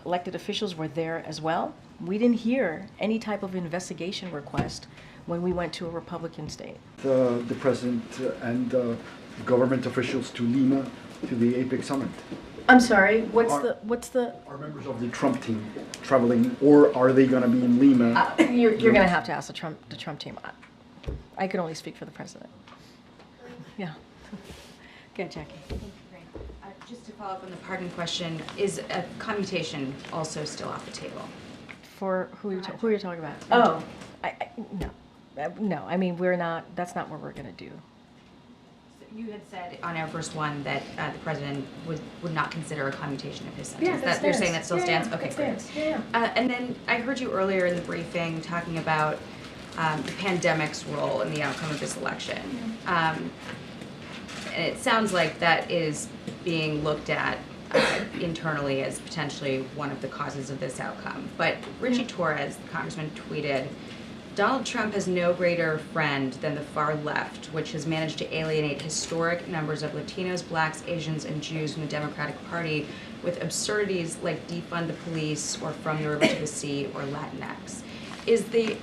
elected officials were there as well. We didn't hear any type of investigation request when we went to a Republican state. The president and government officials to Lima to the APEC summit. I'm sorry, what's the? Are members of the Trump team traveling, or are they going to be in Lima? You're going to have to ask the Trump team. I can only speak for the president. Yeah. Go ahead, Jackie. Just to follow up on the pardon question, is a commutation also still off the table? For who are you talking about? Oh, no. I mean, we're not. That's not what we're going to do. So you had said on Air Force One that the president would not consider a commutation of his sentence. Yeah, you're saying that still stands? Yeah, okay, that great. stands. Yeah. And then I heard you earlier in the briefing talking about the pandemic's role in the outcome of this election. And it sounds like that is being looked at internally as potentially one of the causes of this outcome. But Richie Torres, the congressman, tweeted, Donald Trump has no greater friend than the far left, which has managed to alienate historic numbers of Latinos, Blacks, Asians, and Jews from the Democratic Party with absurdities like defund the police or From the River to the Sea or Latinx. Is the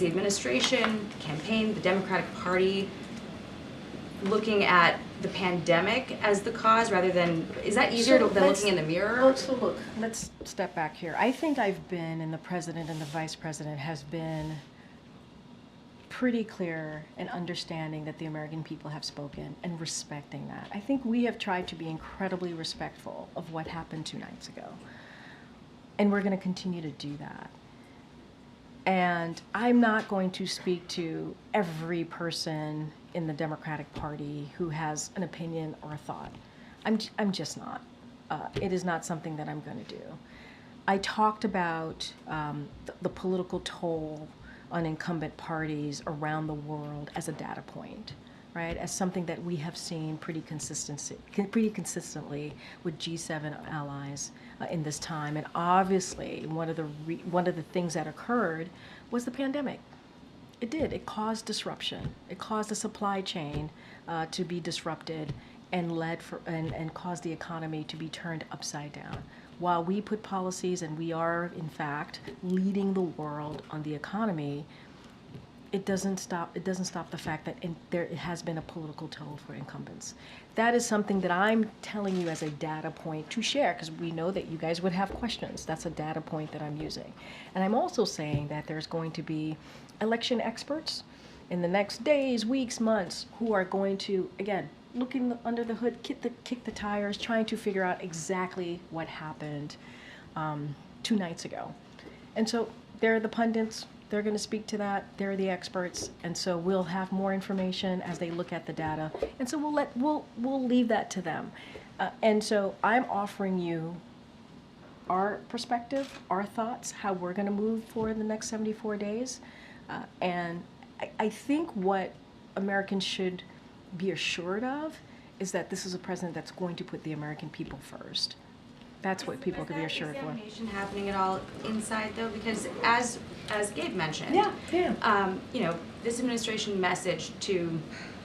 administration, the campaign, the Democratic Party looking at the pandemic as the cause rather than, is that easier than looking in the mirror? Let's step back here. I think I've been, and the president and the vice president has been pretty clear in understanding that the American people have spoken and respecting that. I think we have tried to be incredibly respectful of what happened 2 nights ago. And we're going to continue to do that. And I'm not going to speak to every person in the Democratic Party who has an opinion or a thought. I'm just not. It is not something that I'm going to do. I talked about the political toll on incumbent parties around the world as a data point, right? As something that we have seen pretty consistently with G7 allies in this time. And obviously, one of the things that occurred was the pandemic. It did. It caused disruption. It caused the supply chain to be disrupted and and caused the economy to be turned upside down. While we put policies, and we are in fact leading the world on the economy, it doesn't stop the fact that there has been a political toll for incumbents. That is something that I'm telling you as a data point to share, because we know that you guys would have questions. That's a data point that I'm using. And I'm also saying that there's going to be election experts in the next days, weeks, months, who are going to, again, looking under the hood, kick the tires, trying to figure out exactly what happened 2 nights ago. And so they're the pundits. They're going to speak to that. They're the experts, and so we'll have more information as they look at the data. And so we'll leave that to them. And so I'm offering you our perspective, our thoughts, how we're going to move for the next 74 days. And I think what Americans should be assured of is that this is a president that's going to put the American people first. That's what people can be assured for. Is that examination happening at all inside, though? Because as Gabe mentioned, you know, this administration messaged to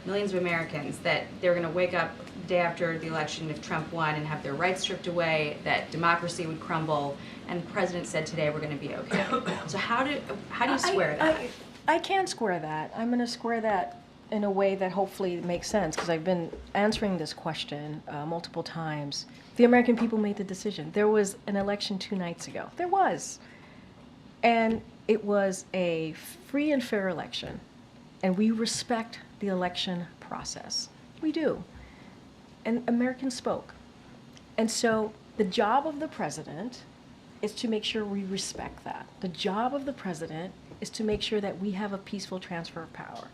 millions of Americans that they're going to wake up the day after the election if Trump won and have their rights stripped away, that democracy would crumble, and the president said today we're going to be okay. So how do you square that? I can't square that. I'm going to square that in a way that hopefully makes sense, because I've been answering this question multiple times. The American people made the decision. There was an election 2 nights ago. There was. And it was a free and fair election. And we respect the election process. We do. And Americans spoke. And so the job of the president is to make sure we respect that. The job of the president is to make sure that we have a peaceful transfer of power.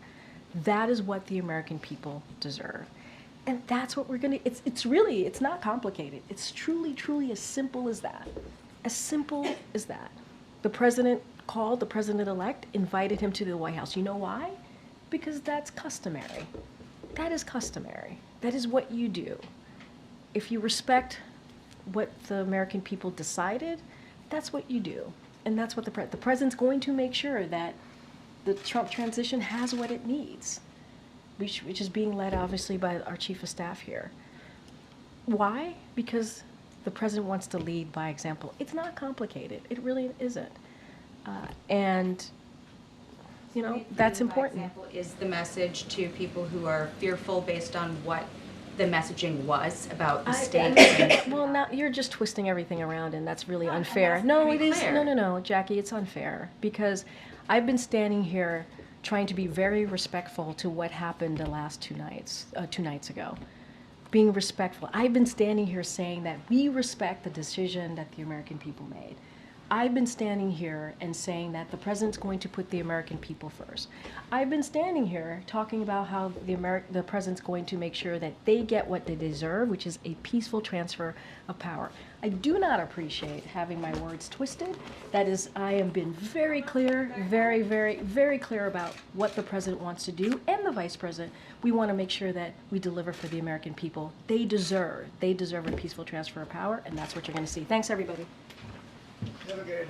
That is what the American people deserve. And that's what we're going to, it's not complicated. It's truly as simple as that. As simple as that. The president called the president-elect, invited him to the White House. You know why? Because that's customary. That is customary. That is what you do. If you respect what the American people decided, that's what you do. And that's what the president's going to make sure that the Trump transition has what it needs, which is being led obviously by our chief of staff here. Why? Because the president wants to lead by example. It's not complicated. It really isn't. And, you know, that's important. By example, is the message to people who are fearful based on what the messaging was about the stakes? Well, now you're just twisting everything around, and that's really unfair. No, it is. No, Jackie, it's unfair, because I've been standing here trying to be very respectful to what happened the last 2 nights ago. Being respectful. I've been standing here saying that we respect the decision that the American people made. I've been standing here and saying that the president's going to put the American people first. I've been standing here talking about how the president's going to make sure that they get what they deserve, which is a peaceful transfer of power. I do not appreciate having my words twisted. That is, I have been very clear, very clear about what the president wants to do, and the vice president. We want to make sure that we deliver for the American people. They deserve a peaceful transfer of power, and that's what you're going to see. Thanks, everybody. Have a good